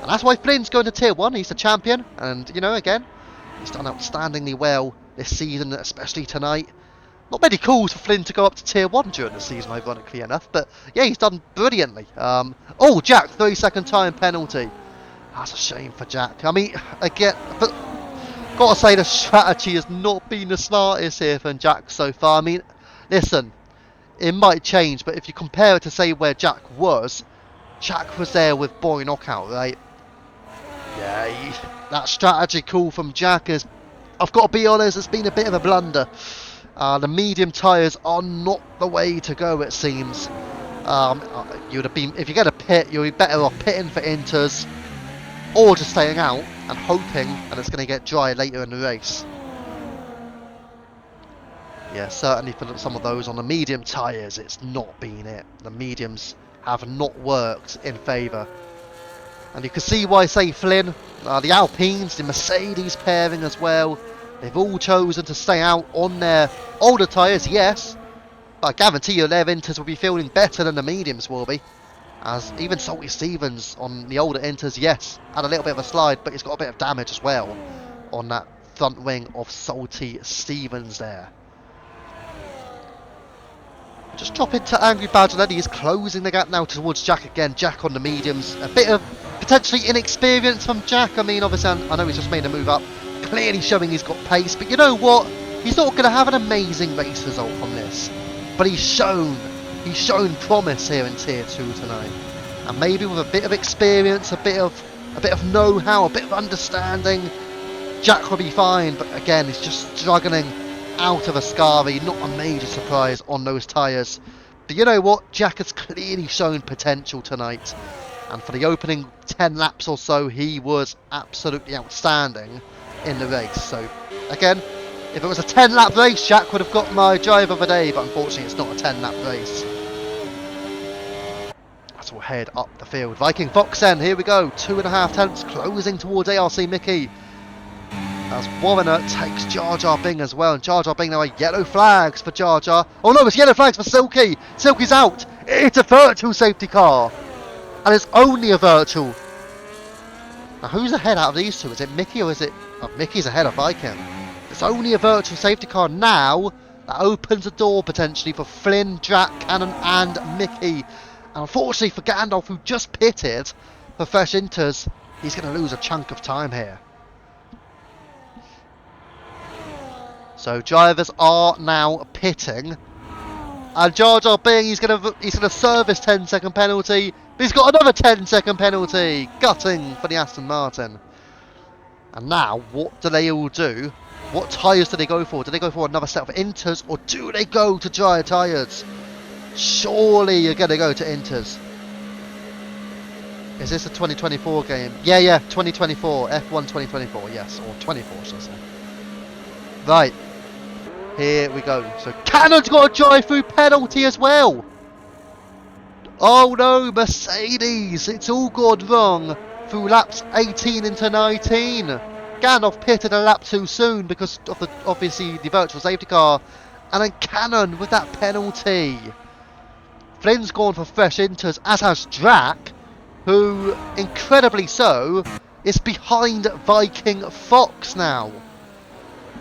Speaker 1: And that's why Flynn's going to Tier 1. He's the champion. And, you know, again, he's done outstandingly well this season, especially tonight. Not many calls for Flynn to go up to Tier 1 during the season, ironically enough. But, yeah, he's done brilliantly. Oh, Jack, 3-second time penalty. That's a shame for Jack. I mean, again, but got to say the strategy has not been the smartest here from Jack so far. I mean, listen, it might change, but if you compare it to, say, where Jack was there with Boy Knockout, right? Yeah, that strategy call from Jack is, I've got to be honest, it's been a bit of a blunder. The medium tyres are not the way to go, it seems. You would have been, if you're going to pit, you'll be better off pitting for Inters, or just staying out and hoping that it's going to get dry later in the race. Yeah, certainly for some of those on the medium tyres, it's not been it. The mediums have not worked in favour. And you can see why, say, Flynn, the Alpines, the Mercedes pairing as well, they've all chosen to stay out on their older tyres, yes. But I guarantee you their Inters will be feeling better than the mediums will be. As even Salty Stevens on the older Inters, yes, had a little bit of a slide, but he's got a bit of damage as well on that front wing of Salty Stevens there. Just drop into Angry Badger, and he's closing the gap now towards Jack again. Jack on the mediums. A bit of potentially inexperience from Jack. I mean, obviously, I know he's just made a move up. Clearly showing he's got pace, but you know what? He's not going to have an amazing race result from this. But he's shown promise here in Tier 2 tonight. And maybe with a bit of experience, a bit of know-how, a bit of understanding, Jack will be fine. But again, he's just struggling out of Ascari. Not a major surprise on those tyres. But you know what? Jack has clearly shown potential tonight. And for the opening 10 laps or so, he was absolutely outstanding in the race. So, again, if it was a 10-lap race, Jack would have got my drive of the day. But unfortunately, it's not a 10-lap race. As we'll head up the field. Viking Fox then, here we go. 2.5 tenths closing towards ARC Mickey. As Warner takes Jar Jar Bing as well. And Jar Jar Bing now are yellow flags for Jar Jar. Oh no, it's yellow flags for Silky. Silky's out. It's a virtual safety car. And it's only a virtual. Now who's ahead out of these two? Is it Mickey or is it... Oh, Mickey's ahead of Viking. It's only a virtual safety car now. That opens a door potentially for Flynn, Jack, Cannon and Mickey. And unfortunately for Gandalf, who just pitted for Fresh Inters, he's going to lose a chunk of time here. So drivers are now pitting, and Jar Jar Bing, he's gonna serve his 10-second penalty. But he's got another 10-second penalty, gutting for the Aston Martin. And now, what do they all do? What tyres do they go for? Do they go for another set of Inters, or do they go to dry tyres? Surely you're gonna go to Inters. Is this a 2024 game? Yeah, 2024. F1 2024, yes. Or 24, should I say. Right. Here we go. So Cannon's got a drive-through penalty as well. Oh no, Mercedes. It's all gone wrong through laps 18 into 19. Gandalf pitted a lap too soon because of obviously the virtual safety car. And then Cannon with that penalty. Flynn's gone for fresh inters, as has Drac, who, incredibly so, is behind Viking Fox now.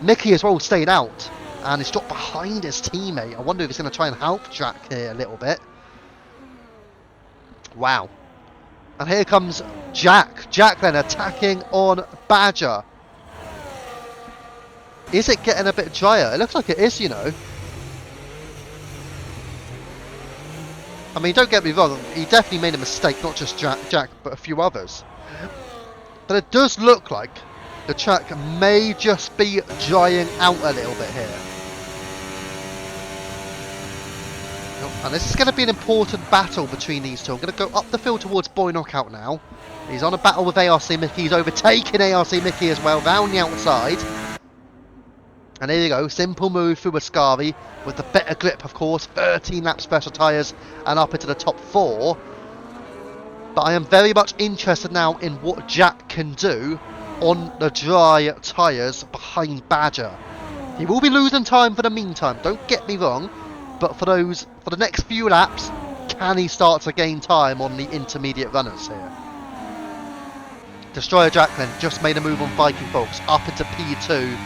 Speaker 1: Mickey as well stayed out, and he's dropped behind his teammate. I wonder if he's going to try and help Drac here a little bit. Wow. And here comes Jack. Jack then attacking on Badger. Is it getting a bit drier? It looks like it is, you know. I mean, don't get me wrong, he definitely made a mistake, not just Jack, but a few others. But it does look like the track may just be drying out a little bit here. And this is going to be an important battle between these two. I'm going to go up the field towards Boy Knockout now. He's on a battle with ARC Mickey. He's overtaking ARC Mickey as well, round the outside. And there you go, simple move through Ascari with the better grip, of course. 13 lap special tyres and up into the top 4. But I am very much interested now in what Jack can do on the dry tyres behind Badger. He will be losing time for the meantime, don't get me wrong. But for the next few laps, can he start to gain time on the intermediate runners here? Destroyer Jack then just made a move on Viking Fox up into P2.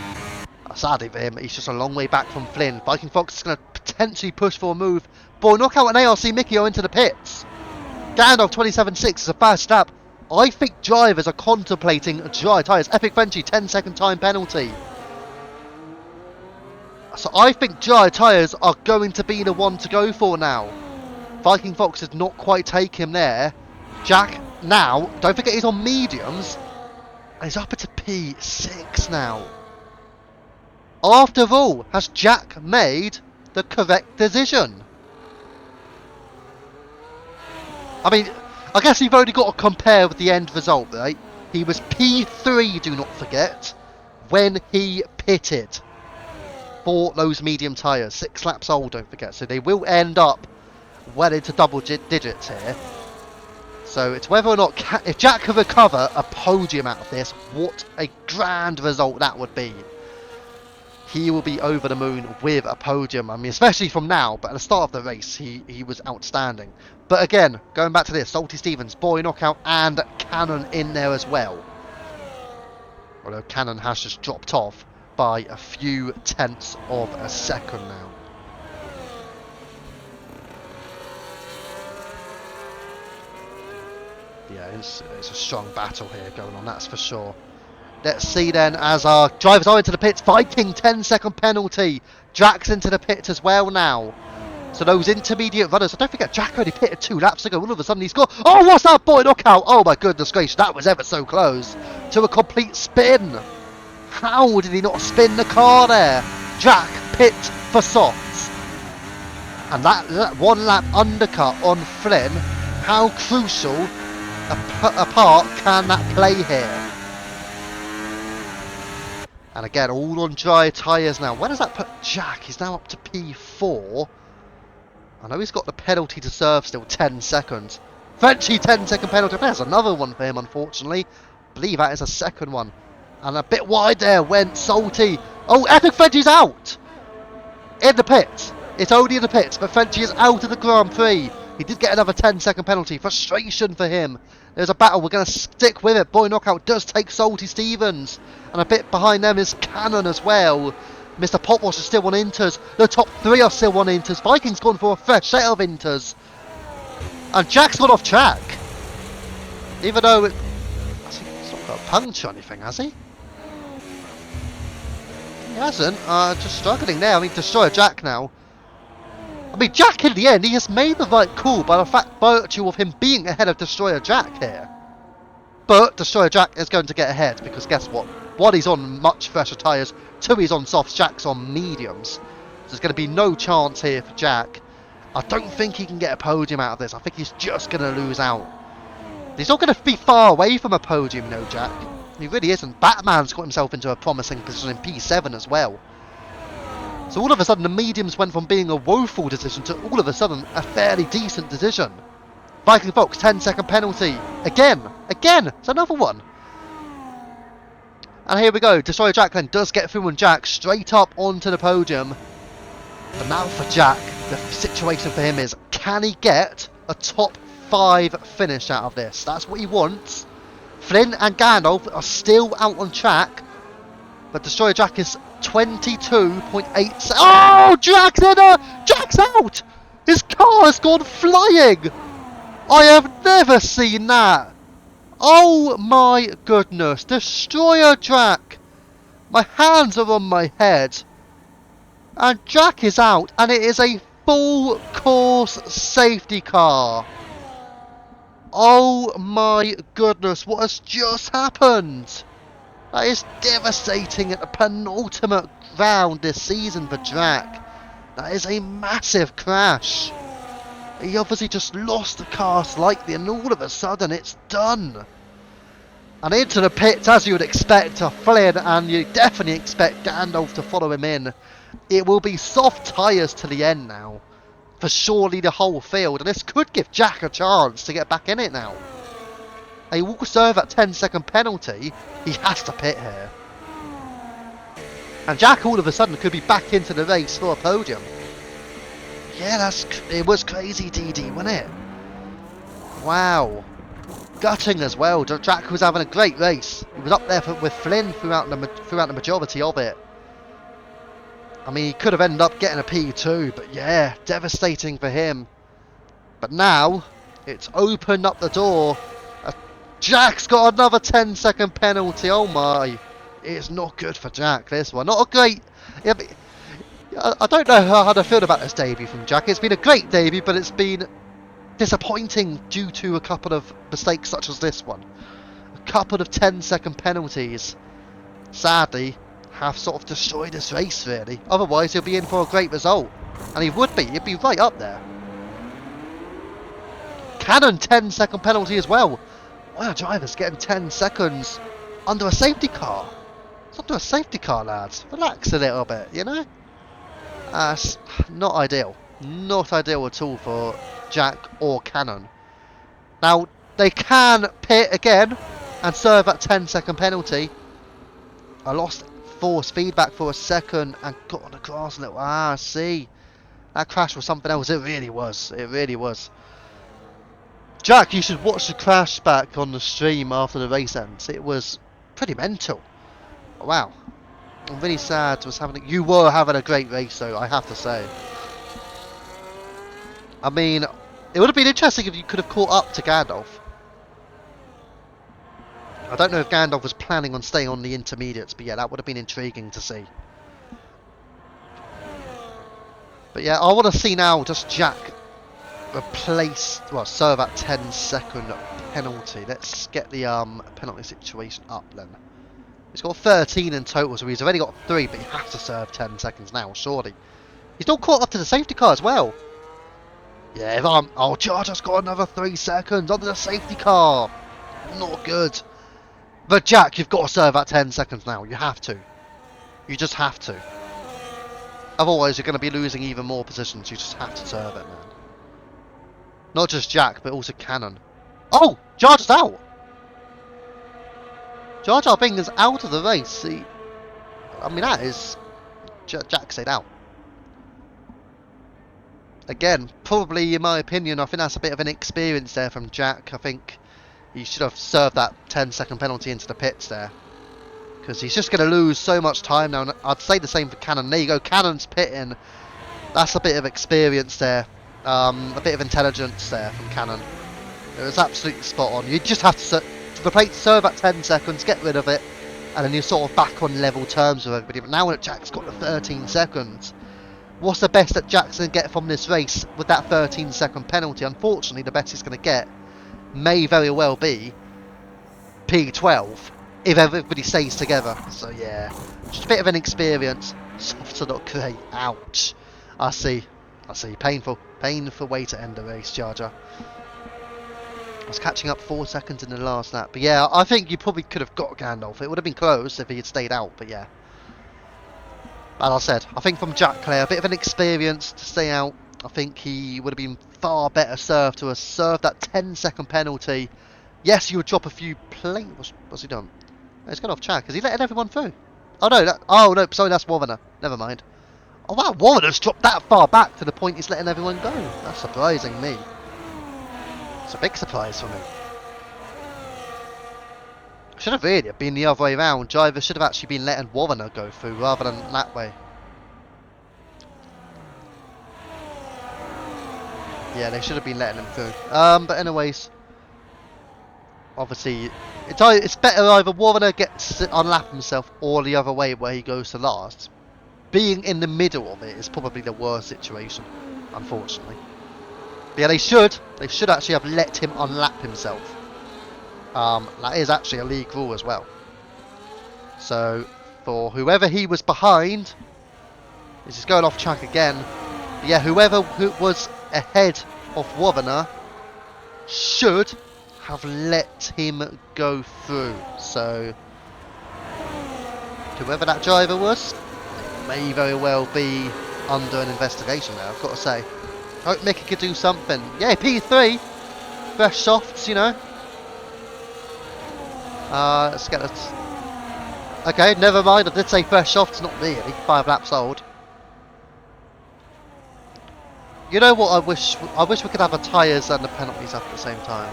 Speaker 1: Sadly for him, he's just a long way back from Flynn. Viking Fox is going to potentially push for a move. Boy Knockout and ARC Mickey are into the pits. Gandalf 27.6 is a fast lap. I think drivers are contemplating dry tyres. Epic Frenchy, 10-second time penalty. So I think dry tyres are going to be the one to go for now. Viking Fox did not quite take him there. Jack now, don't forget he's on mediums. And he's up into P6 now. After all, has Jack made the correct decision? I mean, I guess you've only got to compare with the end result, right? He was P3, do not forget, when he pitted for those medium tyres. 6 laps old, don't forget. So they will end up well into double digits here. So it's whether or not, if Jack can recover a podium out of this, what a grand result that would be. He will be over the moon with a podium. I mean, especially from now, but at the start of the race, he was outstanding. But again, going back to this, Salty Stevens, Boy Knockout, and Cannon in there as well. Although Cannon has just dropped off by a few tenths of a second now. Yeah, it's a strong battle here going on, that's for sure. Let's see then, as our drivers are into the pits. Viking 10-second penalty. Jack's into the pits as well now. So those intermediate runners, don't forget Jack only pitted 2 laps ago. All of a sudden he's got, oh, what's that, Boy Knockout? Oh my goodness gracious, that was ever so close to a complete spin. How did he not spin the car there? Jack pit for softs. And that 1 lap undercut on Flynn, how crucial a part can that play here? And again, all on dry tyres now. Where does that put Jack? He's now up to P4. I know he's got the penalty to serve still, 10 seconds. Frenchy 10-second penalty. There's another one for him, unfortunately. I believe that is a second one. And a bit wide there went Salty. Oh, Epic Frenchy's out! In the pits. It's only in the pits, but Frenchy is out of the Grand Prix. He did get another 10-second penalty. Frustration for him. There's a battle. We're going to stick with it. Boy Knockout does take Salty Stevens. And a bit behind them is Cannon as well. Mr. Potwash is still on inters. The top 3 are still on inters. Viking's gone for a fresh set of inters. And Jack's gone off track. Even though he's not got a punch or anything, has he? He hasn't. Just struggling there. I mean, Destroyer Jack now. I mean, Jack in the end, he has made the right call by the virtue of him being ahead of Destroyer Jack here. But Destroyer Jack is going to get ahead because guess what? 1, he's on much fresher tyres. 2, he's on softs. Jack's on mediums. So there's going to be no chance here for Jack. I don't think he can get a podium out of this. I think he's just going to lose out. He's not going to be far away from a podium, you know, Jack. He really isn't. Batman's got himself into a promising position in P7 as well. So all of a sudden the mediums went from being a woeful decision to all of a sudden a fairly decent decision. Viking Fox, 10-second penalty. Again, it's another one. And here we go, Destroyer Jack then does get through on Jack, straight up onto the podium. But now for Jack, the situation for him is, can he get a top 5 finish out of this? That's what he wants. Flynn and Gandalf are still out on track, but Destroyer Jack is 22.8. Oh, Jack's in there! Jack's out! His car has gone flying! I have never seen that! Oh my goodness, Destroyer Jack! My hands are on my head. And Jack is out, and it is a full course safety car. Oh my goodness, what has just happened? That is devastating at the penultimate round this season for Jack. That is a massive crash. He obviously just lost the car slightly and all of a sudden it's done. And into the pits, as you would expect, to Flynn, and you definitely expect Gandalf to follow him in. It will be soft tyres to the end now, for surely the whole field, and this could give Jack a chance to get back in it now. And he will serve that 10-second penalty. He has to pit here. And Jack all of a sudden could be back into the race for a podium. Yeah, it was crazy, DD, wasn't it? Wow. Gutting as well. Jack was having a great race. He was up there with Flynn throughout the majority of it. I mean, he could have ended up getting a P2, but yeah, devastating for him. But now, it's opened up the door. Jack's got another 10-second penalty. Oh my. It's not good for Jack, this one. Not a great... I don't know how to feel about this debut from Jack. It's been a great debut, but it's been disappointing due to a couple of mistakes such as this one. A couple of 10-second penalties, sadly, have sort of destroyed this race, really. Otherwise, he'll be in for a great result. And he would be. He'd be right up there. Cannon, 10-second penalty as well. Wow, drivers getting 10 seconds under a safety car. It's under a safety car, lads. Relax a little bit, you know? Not ideal. Not ideal at all for Jack or Cannon. Now, they can pit again and serve that 10-second penalty. I lost force feedback for a second and got on the grass a little. I see. That crash was something else. It really was. It really was. Jack, you should watch the crash back on the stream after the race ends. It was pretty mental. Wow. I'm really sad. You were having a great race, though, I have to say. I mean, it would have been interesting if you could have caught up to Gandalf. I don't know if Gandalf was planning on staying on the intermediates, but yeah, that would have been intriguing to see. But yeah, I want to see now just Jack serve that 10-second penalty. Let's get the penalty situation up then. He's got 13 in total, so he's already got 3, but he has to serve 10 seconds now, surely. He's not caught up to the safety car as well. Yeah, oh, Charger's got another 3 seconds under the safety car. Not good. But Jack, you've got to serve that 10 seconds now. You have to. You just have to. Otherwise, you're going to be losing even more positions. You just have to serve it, man. Not just Jack, but also Cannon. Oh! Jar Jar's out! Jar Jar Binks out of the race. I mean, that is... Jack stayed out. Again, probably, in my opinion, I think that's a bit of an inexperience there from Jack. I think he should have served that 10-second penalty into the pits there. Because he's just going to lose so much time now. And I'd say the same for Cannon. There you go, Cannon's pitting. That's a bit of experience there. A bit of intelligence there from Cannon. It was absolutely spot on. You just have to serve at 10 seconds, get rid of it, and then you're sort of back on level terms with everybody. But now when Jack's got the 13 seconds, what's the best that Jack's going to get from this race with that 13-second penalty? Unfortunately, the best he's going to get may very well be P12 if everybody stays together. So yeah, just a bit of an experience. Soft not great. Ouch. I see. Painful way to end the race, Jar Jar. was catching up 4 seconds in the last lap. But yeah, I think you probably could have got Gandalf. It would have been close if he had stayed out, but yeah. As I said, I think from Jack Clare, a bit of an experience to stay out. I think he would have been far better served to have served that 10-second penalty. Yes, you would drop a few planes. What's he done? Oh, he's gone off track. Has he letting everyone through? Oh no, sorry, that's Warner. Never mind. Oh wow, Warner's dropped that far back to the point he's letting everyone go. That's surprising me. It's a big surprise for me. Should have really been the other way around. Drivers should have actually been letting Warner go through rather than that way. Yeah, they should have been letting him through. But anyways, obviously, it's better either Warner gets to unlap himself or the other way where he goes to last. Being in the middle of it is probably the worst situation, unfortunately. But yeah, they should actually have let him unlap himself. That is actually a league rule as well. So for whoever he was behind, this is going off track again. But yeah, whoever was ahead of Warner should have let him go through. So whoever that driver was may very well be under an investigation there, I've got to say. I hope Mickey could do something. Yeah, P3, fresh softs, you know. Let's get it. Okay, never mind. I did say fresh softs, not really. 5 laps old. You know what? I wish we could have the tyres and the penalties up at the same time.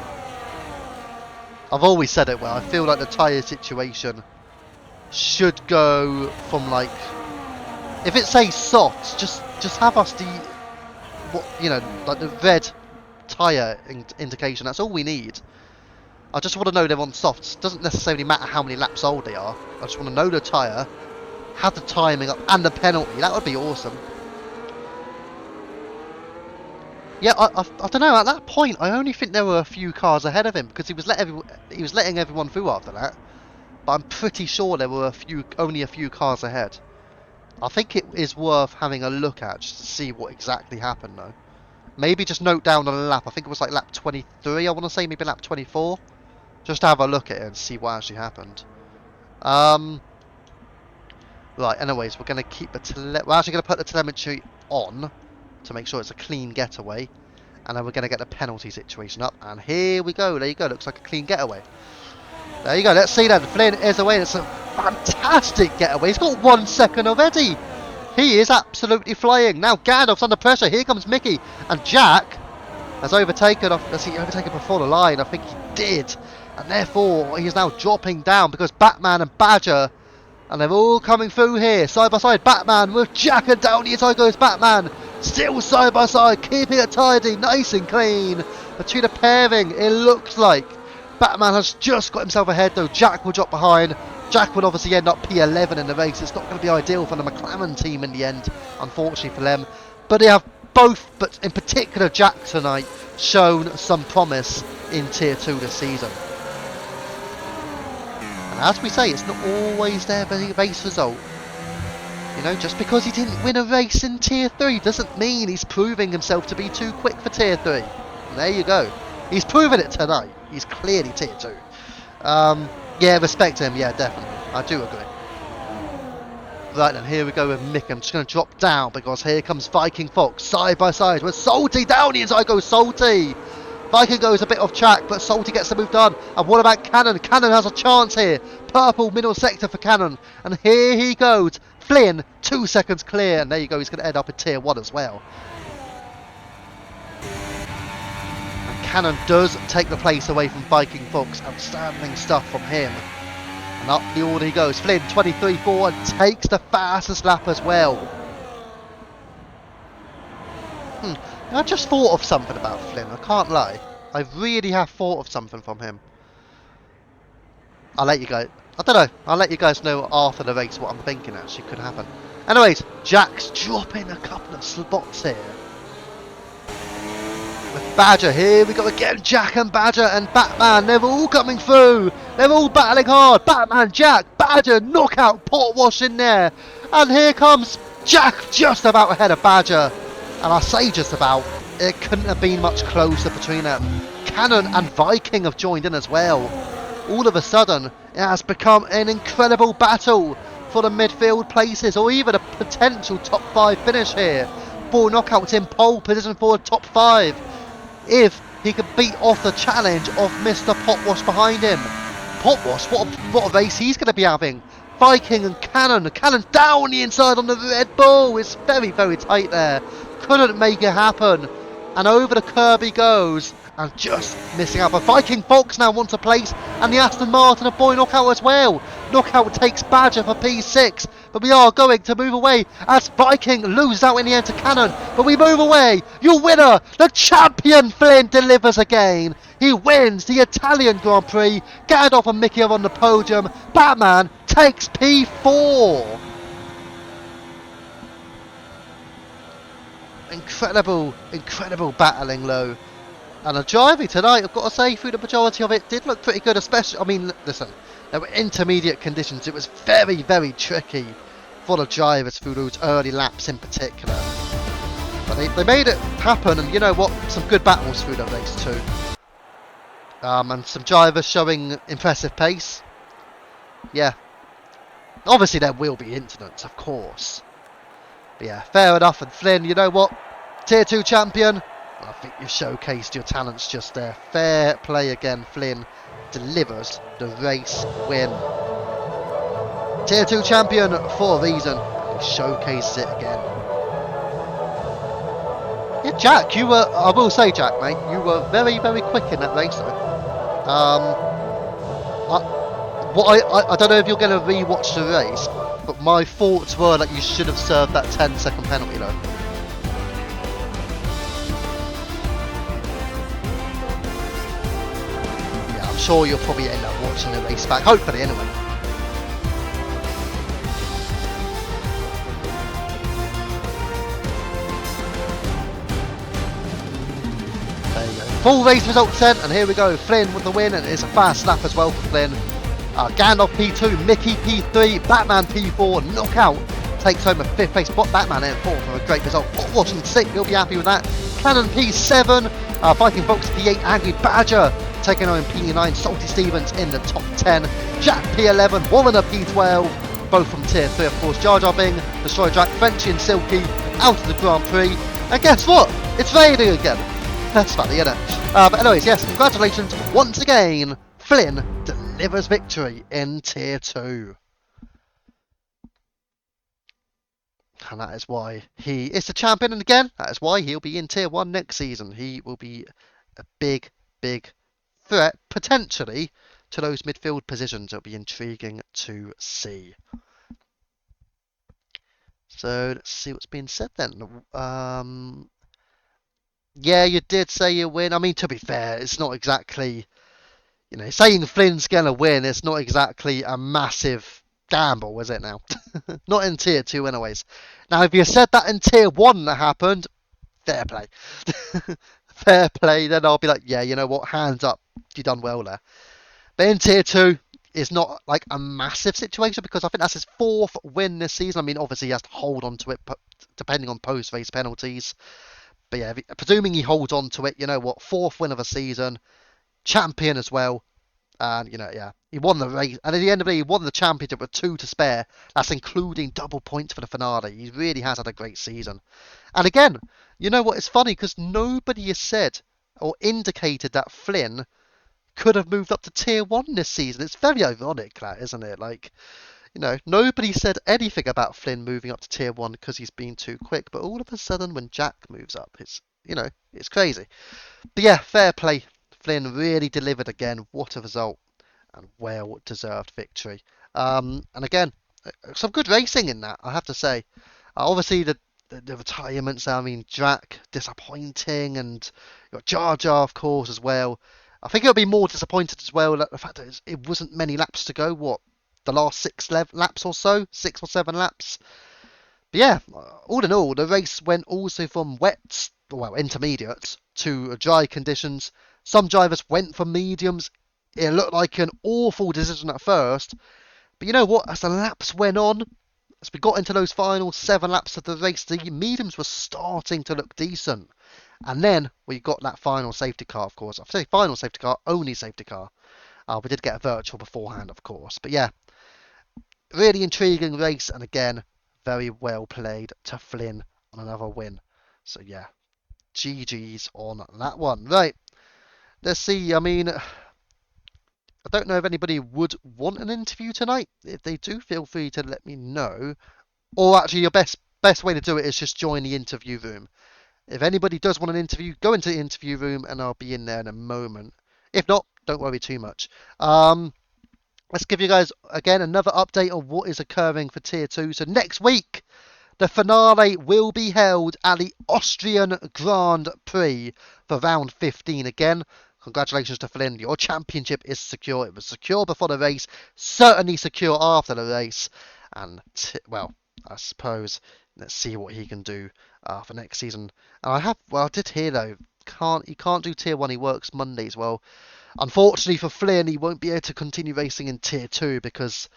Speaker 1: I've always said it. Well, I feel like the tyre situation should go from like, if it says softs, just have us like the red tyre indication. That's all we need. I just want to know they're on softs. Doesn't necessarily matter how many laps old they are. I just want to know the tyre, have the timing up, and the penalty. That would be awesome. Yeah, I don't know. At that point, I only think there were a few cars ahead of him because he was letting everyone through after that. But I'm pretty sure there were only a few cars ahead. I think it is worth having a look at just to see what exactly happened, though. Maybe just note down on a lap. I think it was like lap 23. I want to say maybe lap 24. Just to have a look at it and see what actually happened. Right. Anyways, we're going to keep we're actually going to put the telemetry on to make sure it's a clean getaway, and then we're going to get the penalty situation up, and here we go. There you go. Looks like a clean getaway. There you go. Let's see then. Flynn is away. It's a fantastic getaway. He's got 1 second already. He is absolutely flying. Now Gandalf's under pressure. Here comes Mickey, and Jack has overtaken. Has he overtaken before the line? I think he did, and therefore he is now dropping down because Batman and Badger, and they're all coming through here side by side. Batman with Jack, and down the inside goes Batman. Still side by side, keeping it tidy, nice and clean. Between the pairing, it looks like Batman has just got himself ahead though. Jack will drop behind. Jack would obviously end up P11 in the race. It's not going to be ideal for the McLaren team in the end, unfortunately for them. But they have both, but in particular Jack tonight, shown some promise in Tier 2 this season. And as we say, it's not always their race result. You know, just because he didn't win a race in Tier 3 doesn't mean he's proving himself to be too quick for Tier 3. And there you go. He's proven it tonight. He's clearly Tier 2. Yeah, respect him. Yeah, definitely. I do agree. Right then, here we go with Mick. I'm just going to drop down because here comes Viking Fox side by side with Salty. Down the inside goes Salty. Viking goes a bit off track, but Salty gets the move done. And what about Cannon? Cannon has a chance here. Purple middle sector for Cannon. And here he goes. Flynn, 2 seconds clear. And there you go. He's going to end up in Tier 1 as well. And Cannon does take the place away from Viking Fox. Outstanding stuff from him. And up the order he goes. Flynn, 23.4, and takes the fastest lap as well. I just thought of something about Flynn, I can't lie. I really have thought of something from him. I'll let you go. I don't know. I'll let you guys know after the race what I'm thinking actually could happen. Anyways, Jack's dropping a couple of spots here. With Badger, here we go again. Jack and Badger and Batman, they're all coming through. They're all battling hard. Batman, Jack, Badger, knockout, pot wash in there. And here comes Jack, just about ahead of Badger. And I say just about, it couldn't have been much closer between them. Cannon and Viking have joined in as well. All of a sudden, it has become an incredible battle for the midfield places, or even a potential top 5 finish here. Ball Knockout's in pole position for a top 5. If he could beat off the challenge of Mr. Potwash behind him. Potwash, what a race he's going to be having. Viking and Cannon. Cannon down the inside on the Red Bull. It's very, very tight there. Couldn't make it happen. And over the curb he goes. And just missing out. But Viking Fox now wants a place. And the Aston Martin of Boy Knockout as well. Knockout takes Badger for P6. But we are going to move away as Viking loses out in the end to Cannon. But we move away. Your winner, the champion Flynn, delivers again. He wins the Italian Grand Prix. Gandalf and Mickey are on the podium. Batman takes P4. Incredible battling low. And the driving tonight, I've got to say, through the majority of it, did look pretty good. Especially, I mean, listen, there were intermediate conditions. It was very, very tricky for the drivers through those early laps in particular. But they made it happen, and you know what? Some good battles through the race too. And some drivers showing impressive pace. Yeah. Obviously there will be incidents, of course. But yeah, fair enough. And Flynn, you know what? Tier 2 champion. I think you showcased your talents just there. Fair play again. Flynn delivers the race win. Tier 2 champion for a reason. And he showcases it again. Yeah, Jack, you were, I will say, Jack, mate, you were very, very quick in that race, though. I don't know if you're going to re-watch the race, but my thoughts were that you should have served that 10-second penalty, though. Yeah, I'm sure you'll probably end up watching the race back, hopefully, anyway. Full race results sent, and here we go. Flynn with the win, and it's a fast lap as well for Flynn. Gandalf P2, Mickey P3, Batman P4, Knockout takes home a 5th place. Batman in 4th for a great result. Watching 6th, he'll be happy with that. Cannon P7, Viking Fox P8, Angry Badger taking home P9, Salty Stevens in the top 10. Jack P11, Warrener P12, both from tier 3 of course. Jar Jar Bing, Destroy Jack, Frenchy and Silky out of the Grand Prix. And guess what? It's raining again. That's funny, isn't it? But anyways, yes, congratulations once again. Flynn delivers victory in Tier 2. And that is why he is the champion. And again, that is why he'll be in Tier 1 next season. He will be a big, big threat, potentially, to those midfield positions. It'll be intriguing to see. So, let's see what's being said then. Yeah, you did say you win. I mean, to be fair, it's not exactly, you know, saying Flynn's going to win, it's not exactly a massive gamble, is it now? Not in Tier 2 anyways. Now, if you said that in Tier 1 that happened, fair play. Fair play, then I'll be like, yeah, you know what, hands up, you done well there. But in Tier 2, it's not like a massive situation because I think that's his 4th win this season. I mean, obviously he has to hold on to it, depending on post-race penalties. But yeah, presuming he holds on to it, you know what, 4th win of a season, champion as well, and you know, yeah, he won the race, and at the end of the day, he won the championship with 2 to spare. That's including double points for the finale. He really has had a great season. And again, you know what, it's funny because nobody has said or indicated that Flynn could have moved up to Tier 1 this season. It's very ironic, that, isn't it? Like, you know, nobody said anything about Flynn moving up to Tier 1 because he's been too quick. But all of a sudden, when Jack moves up, it's, you know, it's crazy. But yeah, fair play. Flynn really delivered again. What a result. And well-deserved victory. And again, some good racing in that, I have to say. Obviously, the retirements, I mean, Jack, disappointing. And you got Jar Jar, of course, as well. I think it'll be more disappointed as well. The fact that it wasn't many laps to go. What? The last 6 laps or so, 6 or 7 laps. But yeah, all in all, the race went also from wet, well, intermediate to dry conditions. Some drivers went for mediums. It looked like an awful decision at first. But you know what? As the laps went on, as we got into those final 7 laps of the race, the mediums were starting to look decent. And then we got that final safety car, of course. I say final safety car, only safety car. We did get a virtual beforehand, of course. But yeah, really intriguing race, and again, very well played to Flynn on another win. So yeah, GG's on that one. Right, let's see. I mean, I don't know if anybody would want an interview tonight. If they do, feel free to let me know. Or actually, your best way to do it is just join the interview room. If anybody does want an interview, go into the interview room, and I'll be in there in a moment. If not, don't worry too much. Let's give you guys again another update on what is occurring for Tier 2. So next week, the finale will be held at the Austrian Grand Prix for round 15 again. Congratulations to Flynn. Your championship is secure. It was secure before the race, certainly secure after the race. And, well, I suppose let's see what he can do for next season. And I did hear though, he can't do Tier 1, he works Mondays. Well, unfortunately for Flynn, he won't be able to continue racing in Tier 2 because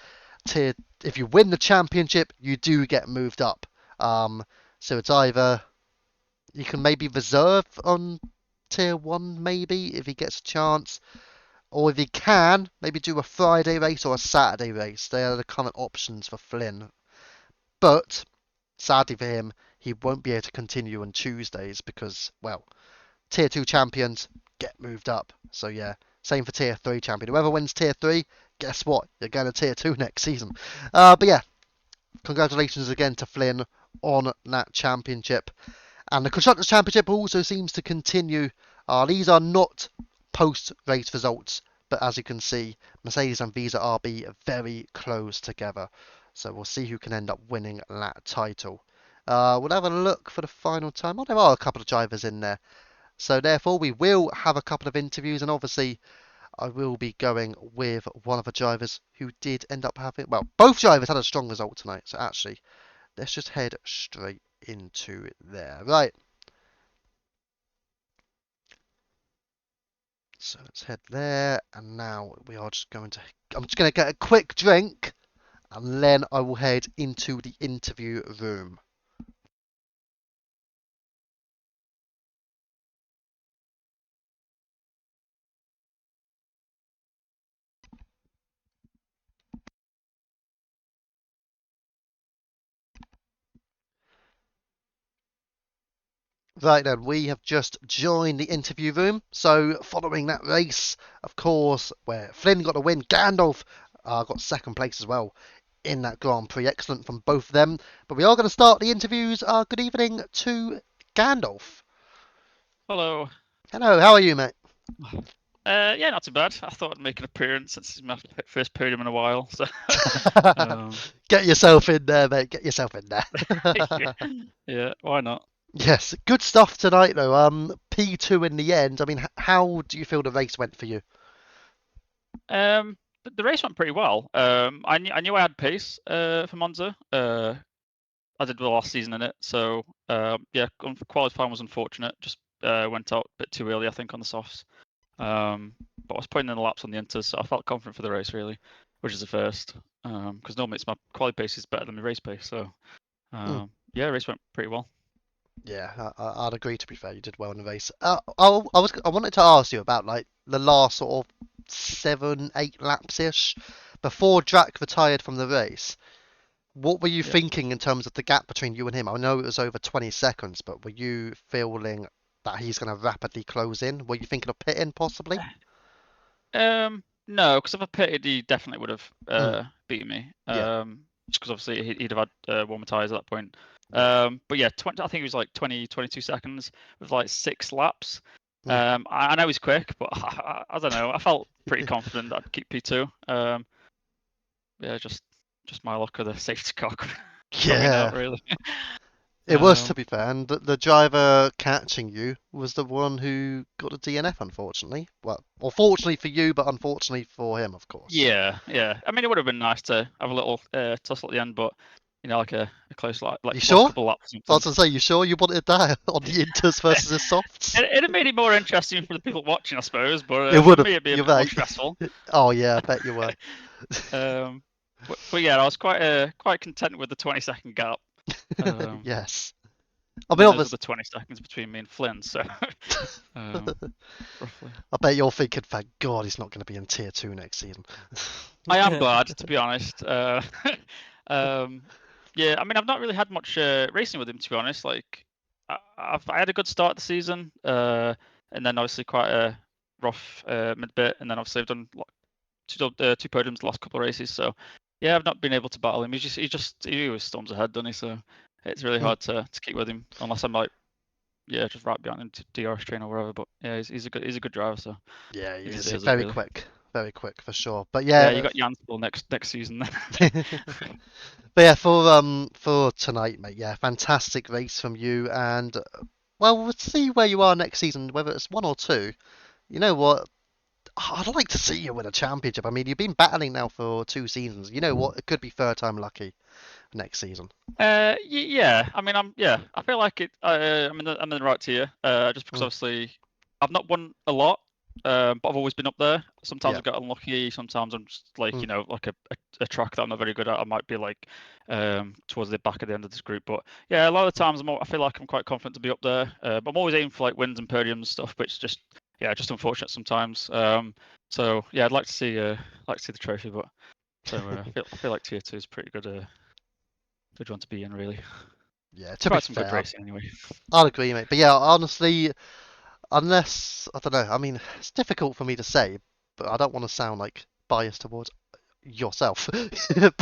Speaker 1: if you win the championship, you do get moved up. So it's either you can maybe reserve on Tier 1, maybe, if he gets a chance, or if he can, maybe do a Friday race or a Saturday race. They are the current options for Flynn. But, sadly for him, he won't be able to continue on Tuesdays because, well, Tier 2 champions get moved up. So yeah, same for Tier 3 champion. Whoever wins Tier 3, guess what? You're going to Tier 2 next season. But yeah, congratulations again to Flynn on that championship. And the Constructors' Championship also seems to continue. These are not post-race results, but as you can see, Mercedes and Visa RB are very close together. So we'll see who can end up winning that title. We'll have a look for the final time. Oh, there are a couple of drivers in there. So therefore, we will have a couple of interviews, and obviously, I will be going with one of the drivers who did end up having. Well, both drivers had a strong result tonight. So actually, let's just head straight into there. Right. So let's head there, and now we are just going to. I'm just going to get a quick drink, and then I will head into the interview room. Right then, we have just joined the interview room. So, following that race, of course, where Flynn got a win, Gandalf got second place as well in that Grand Prix. Excellent from both of them. But we are going to start the interviews. Good evening to Gandalf.
Speaker 2: Hello.
Speaker 1: Hello, how are you, mate?
Speaker 2: Yeah, not too bad. I thought I'd make an appearance since it's my first podium in a while. So,
Speaker 1: Get yourself in there, mate. Get yourself in there.
Speaker 2: yeah, why not?
Speaker 1: Yes, good stuff tonight, though. P2 in the end. I mean, how do you feel the race went for you?
Speaker 2: The race went pretty well. I knew I had pace for Monza. I did well last season in it. So, yeah, qualifying was unfortunate. Just went out a bit too early, I think, on the softs. But I was putting in the laps on the inters, so I felt confident for the race, really, which is the first. Because normally it's my quali pace is better than my race pace. So, yeah, race went pretty well.
Speaker 1: Yeah, I'd agree. To be fair, you did well in the race. I wanted to ask you about like the last sort of 7, 8 laps ish before Drac retired from the race. What were you
Speaker 2: Yeah.
Speaker 1: thinking in terms of the gap between you and him? I know it was over 20 seconds, but were you feeling that he's going to rapidly close in? Were you thinking of pitting possibly?
Speaker 2: No, because if I pitted, he definitely would
Speaker 1: Mm,
Speaker 2: have beaten me.
Speaker 1: yeah,
Speaker 2: Just because obviously he'd have had warmer tires at that point.
Speaker 1: yeah,
Speaker 2: But yeah, I think it was like 22 seconds with like 6 laps.
Speaker 1: yeah.
Speaker 2: I know he's quick, but I don't know. I felt pretty confident that I'd keep P2. Yeah, just my luck with the safety car coming out
Speaker 1: Yeah,
Speaker 2: really.
Speaker 1: it was to
Speaker 2: Um,
Speaker 1: be fair, and the driver catching you was the one who got a DNF, unfortunately. Well, fortunately for you, but unfortunately for him, of course.
Speaker 2: yeah. I mean, it would have been nice to have a little tussle at the end, but like a close like
Speaker 1: You
Speaker 2: last
Speaker 1: sure?
Speaker 2: couple of laps or
Speaker 1: I was
Speaker 2: something.
Speaker 1: gonna say, you sure you wanted that on the Inters versus the softs?
Speaker 2: It'd have made it more interesting for the people watching, I suppose, but
Speaker 1: It
Speaker 2: for
Speaker 1: would have.
Speaker 2: me it'd be a
Speaker 1: You're
Speaker 2: bit more
Speaker 1: right.
Speaker 2: stressful.
Speaker 1: Oh yeah, I bet you were.
Speaker 2: um, but yeah, I was quite content with the 20-second gap. Um,
Speaker 1: Yes. I
Speaker 2: and
Speaker 1: mean,
Speaker 2: then there's
Speaker 1: obviously,
Speaker 2: other 20 seconds between me and Flynn. So um, roughly.
Speaker 1: I bet you're thinking, thank God he's not going to be in tier 2 next season.
Speaker 2: I am glad, to be honest. Um, yeah, I mean, I've not really had much racing with him, to be honest. Like, I had a good start to the season, and then obviously quite a rough mid bit, and then obviously I've done two podiums the last couple of races. So yeah, I've not been able to battle him. He always storms ahead, doesn't he? So it's really
Speaker 1: Mm.
Speaker 2: hard to keep with him unless I'm like, yeah, just right behind him to DRS train or wherever. But yeah, he's a good driver. So
Speaker 1: Yeah, he
Speaker 2: he
Speaker 1: is
Speaker 2: deserves it,
Speaker 1: very
Speaker 2: really.
Speaker 1: quick, very quick for sure. But
Speaker 2: Yeah, you
Speaker 1: yeah,
Speaker 2: got Jansel next season.
Speaker 1: but yeah, for tonight, mate. Yeah, fantastic race from you, and well, we'll see where you are next season, whether it's one or two. You know what? I'd like to see you win a championship. I mean, you've been battling now for 2 seasons. You know what? It could be third time lucky next season.
Speaker 2: Yeah. I mean, I feel like it. I'm in the right tier. Just because
Speaker 1: Mm,
Speaker 2: obviously I've not won a lot, but I've always been up there. Sometimes
Speaker 1: yeah.
Speaker 2: I get unlucky. Sometimes I'm just like
Speaker 1: Mm,
Speaker 2: like a track that I'm not very good at. I might be like towards the back at the end of this group. But yeah, a lot of the
Speaker 1: mm.
Speaker 2: times I feel like I'm quite confident to be up there. But I'm always aiming for like wins and podiums and stuff. But it's just unfortunate sometimes. So yeah, I'd like to see the trophy. But so I feel like tier two is pretty good one to be in, really.
Speaker 1: Yeah, to
Speaker 2: We've
Speaker 1: be
Speaker 2: had some good
Speaker 1: fair,
Speaker 2: racing anyway.
Speaker 1: I'll agree, mate. But yeah, honestly, unless I don't know. I mean, it's difficult for me to say, but I don't want to sound like biased towards yourself.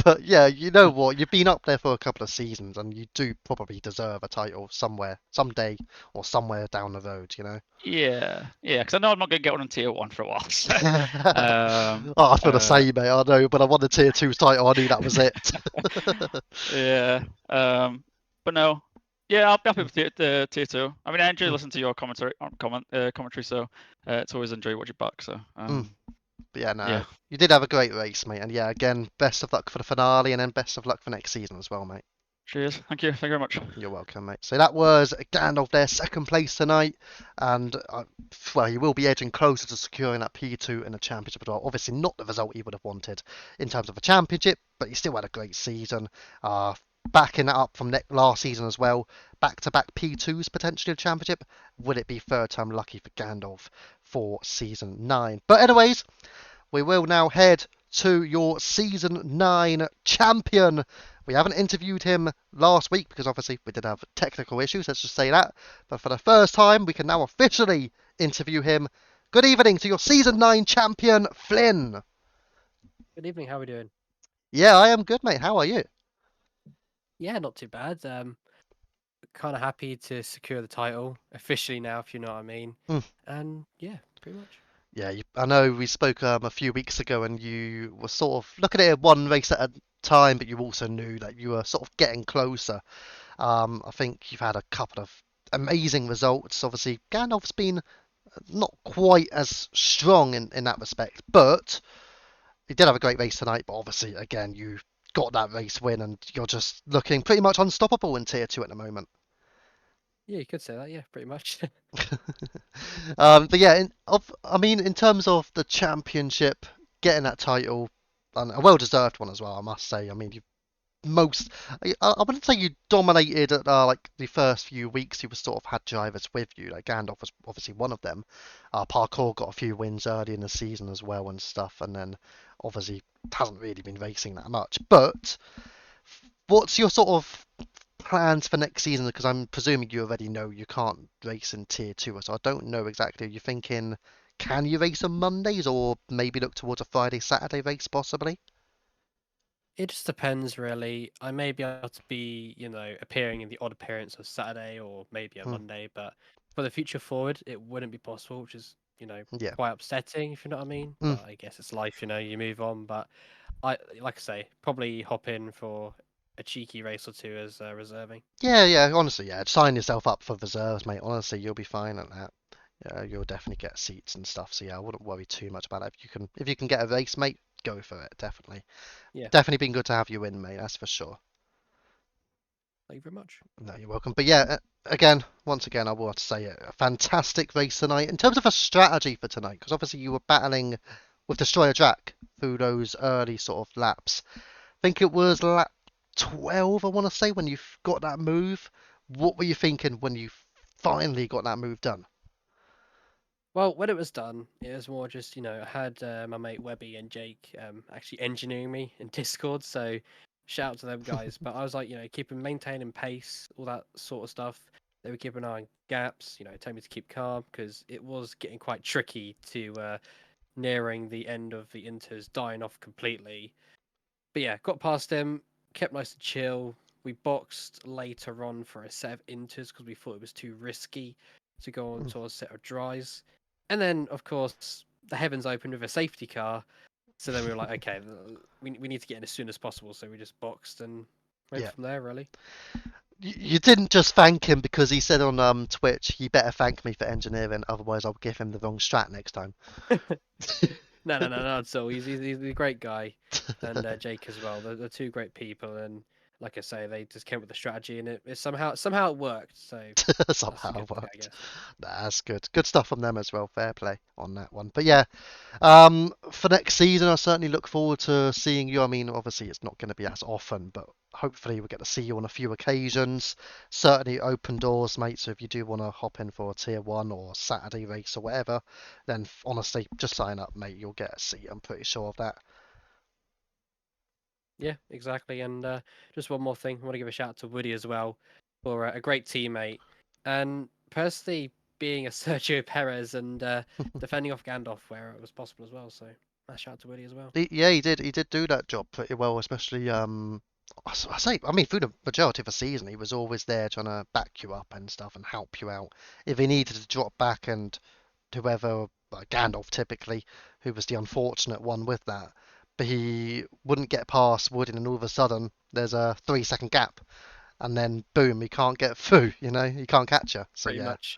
Speaker 1: But yeah, you know what? You've been up there for a couple of seasons, and you do probably deserve a title somewhere, someday, or somewhere down the road. You know.
Speaker 2: Yeah, because I know I'm not going to get one on tier one for a while. So,
Speaker 1: Oh,
Speaker 2: um,
Speaker 1: I feel the
Speaker 2: uh,
Speaker 1: same, mate. I know, but I won the tier 2 title. I knew that was it.
Speaker 2: yeah, but no, yeah, I'll be happy with tier two. I mean, I enjoy listening to your commentary, so it's always enjoy watching back. So,
Speaker 1: Mm. But yeah, no,
Speaker 2: yeah,
Speaker 1: you did have a great race, mate. And yeah, again, best of luck for the finale, and then best of luck for next season as well, mate.
Speaker 2: cheers, thank you very much.
Speaker 1: You're welcome, mate. So that was Gandalf their second place tonight, and well, he will be edging closer to securing that P2 in the championship as well. Obviously, not the result he would have wanted in terms of a championship, but he still had a great season. Backing that up from last season as well, back-to-back P2s potentially the championship. Will it be third time lucky for Gandalf for season 9? But anyways, we will now head to your season 9 champion. We haven't interviewed him last week because obviously we did have technical issues, let's just say that. But for the first time, we can now officially interview him. Good evening to your season 9 champion, Flynn.
Speaker 3: Good evening. How are we doing?
Speaker 1: Yeah, I am good, mate. How are you?
Speaker 3: Yeah, not too bad. Kind of happy to secure the title officially now, if you know what I mean.
Speaker 1: Mm.
Speaker 3: And yeah, pretty much.
Speaker 1: Yeah, I know we spoke a few weeks ago and you were sort of looking at it one race at a time, but you also knew that you were sort of getting closer. I think you've had a couple of amazing results. Obviously, Gandalf's been not quite as strong in that respect, but he did have a great race tonight. But obviously, again, you got that race win, and you're just looking pretty much unstoppable in tier 2 at the moment.
Speaker 3: Yeah, you could say that. Yeah, pretty much.
Speaker 1: But yeah, I mean, in terms of the championship, getting that title, and a well-deserved one as well, I must say. I mean, you most I wouldn't say you dominated at like the first few weeks. You were sort of had drivers with you. Like Gandalf was obviously one of them. Parkour got a few wins early in the season as well and stuff, and then obviously hasn't really been racing that much. But what's your sort of plans for next season? Because I'm presuming you already know you can't race in tier 2, so I don't know exactly. Are you thinking, can you race on Mondays, or maybe look towards a Friday Saturday race possibly?
Speaker 3: It just depends, really. I may be able to be, appearing in the odd appearance of Saturday or maybe a
Speaker 1: Hmm.
Speaker 3: Monday, but for the future forward, it wouldn't be possible, which is,
Speaker 1: Yeah.
Speaker 3: quite upsetting, if you know what I mean.
Speaker 1: Hmm.
Speaker 3: But I guess it's life, you move on. But like I say, probably hop in for a cheeky race or two as reserving.
Speaker 1: Yeah. Honestly, yeah. Sign yourself up for reserves, mate. Honestly, you'll be fine at that. Yeah, you'll definitely get seats and stuff. So yeah, I wouldn't worry too much about it. If you can get a race, mate, go for it. Definitely.
Speaker 3: Yeah,
Speaker 1: Definitely been good to have you in, mate. That's for sure.
Speaker 3: thank you very much.
Speaker 1: No, you're welcome. But yeah, again, once again, I will have to say it. A fantastic race tonight. In terms of a strategy for tonight, because obviously you were battling with Destroyer Jack through those early sort of laps. I think it was lap 12, I want to say, when you got that move. What were you thinking when you finally got that move done?
Speaker 3: Well, when it was done, it was more just, I had my mate Webby and Jake actually engineering me in Discord, so shout out to them guys. But I was like, keeping maintaining pace, all that sort of stuff. They were keeping an eye on gaps, telling me to keep calm because it was getting quite tricky to nearing the end of the inters dying off completely. But yeah, got past them, kept nice and chill. We boxed later on for a set of inters because we thought it was too risky to go on to a set of dries. And then, of course, the heavens opened with a safety car. So then we were like, okay, we need to get in as soon as possible. So we just boxed and went
Speaker 1: Yeah.
Speaker 3: from there, really.
Speaker 1: You didn't just thank him because he said on Twitch, "You better thank me for engineering, otherwise I'll give him the wrong strat next time."
Speaker 3: No, not at all. He's a great guy, and Jake as well. They're two great people, and like I say, they just came up with a strategy, and it somehow it worked. So that's a
Speaker 1: Somehow
Speaker 3: good thing, I
Speaker 1: worked.
Speaker 3: guess.
Speaker 1: That's good. Good stuff from them as well. Fair play on that one. But yeah, for next season, I certainly look forward to seeing you. I mean, obviously, it's not going to be as often, but hopefully, we get to see you on a few occasions. Certainly, open doors, mate. So if you do want to hop in for a tier one or Saturday race or whatever, then honestly, just sign up, mate. You'll get a seat. I'm pretty sure of that.
Speaker 3: Yeah, exactly. And just one more thing, I want to give a shout out to Woody as well for a great teammate, and personally being a Sergio Perez and defending off Gandalf where it was possible as well. So, a shout out to Woody as well.
Speaker 1: Yeah, he did. He did do that job pretty well, especially I say, I mean, through the majority of the season, he was always there trying to back you up and stuff and help you out. If he needed to drop back and whoever, like Gandalf typically, who was the unfortunate one with that, but he wouldn't get past Wood, and all of a sudden there's a 3 second gap, and then boom, he can't get through. He can't catch her. So
Speaker 3: Pretty
Speaker 1: yeah,
Speaker 3: much.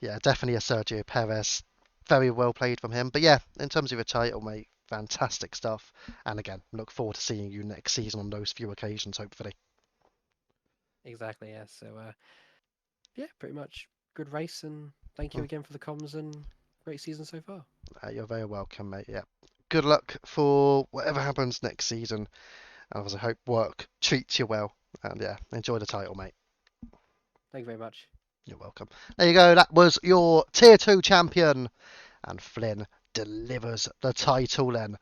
Speaker 1: yeah, definitely a Sergio Perez. Very well played from him. But yeah, in terms of your title, mate, fantastic stuff. And again, look forward to seeing you next season on those few occasions, hopefully.
Speaker 3: Exactly. Yeah. So, yeah, pretty much good race, and thank you
Speaker 1: Mm.
Speaker 3: again for the comms and great season so far.
Speaker 1: You're very welcome, mate. Yeah. Good luck for whatever happens next season. And as I hope work treats you well. And yeah, enjoy the title, mate.
Speaker 3: Thank you very much.
Speaker 1: You're welcome. There you go. That was your Tier 2 champion. And Flynn delivers the title then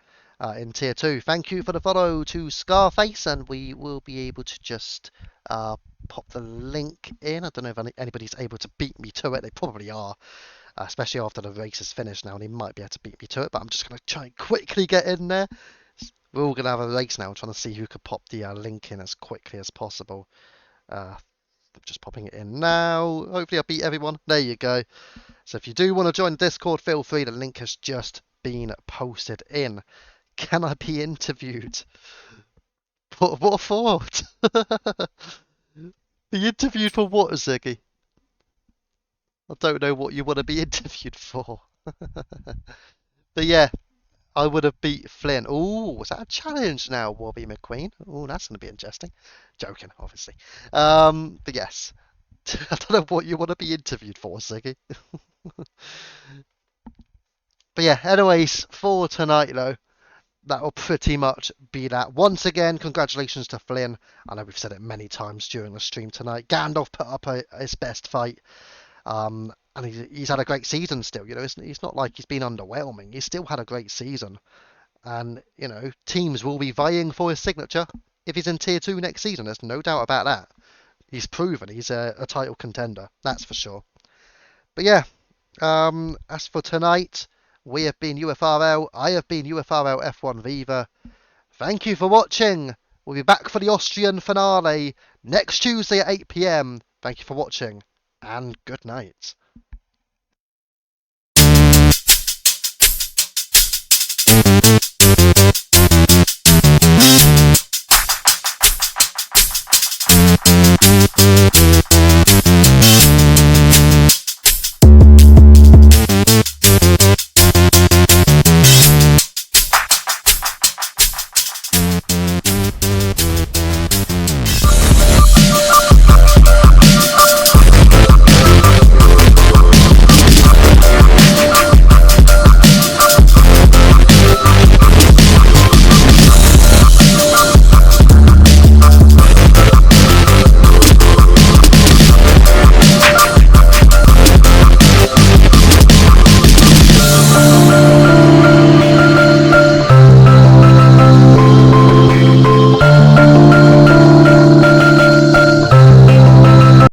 Speaker 1: in Tier 2. Thank you for the follow to Scarface, and we will be able to just pop the link in. I don't know if anybody's able to beat me to it. They probably are, especially after the race is finished now. They might be able to beat me to it, but I'm just going to try and quickly get in there. We're all going to have a race now, trying to see who could pop the link in as quickly as possible. Just popping it in now. Hopefully I beat everyone. There you go. So if you do want to join the Discord, feel free. The link has just been posted in. Can I be interviewed? What for? Be interviewed for what, Ziggy? I don't know what you want to be interviewed for. But yeah, I would have beat Flynn. Oh, was that a challenge now, Wobby McQueen? Oh, that's going to be interesting. Joking, obviously. But yes, I don't know what you want to be interviewed for, Ziggy. But yeah, anyways, for tonight though, that'll pretty much be that. Once again, congratulations to Flynn. I know we've said it many times during the stream tonight. Gandalf put up his best fight. And he's had a great season still. It's not like he's been underwhelming. He's still had a great season. And, teams will be vying for his signature if he's in Tier 2 next season. There's no doubt about that. He's proven he's a title contender. That's for sure. But yeah, as for tonight, we have been UFRL. I have been UFRL F1 Viva. Thank you for watching. We'll be back for the Austrian finale next Tuesday at 8 p.m. Thank you for watching, and good night.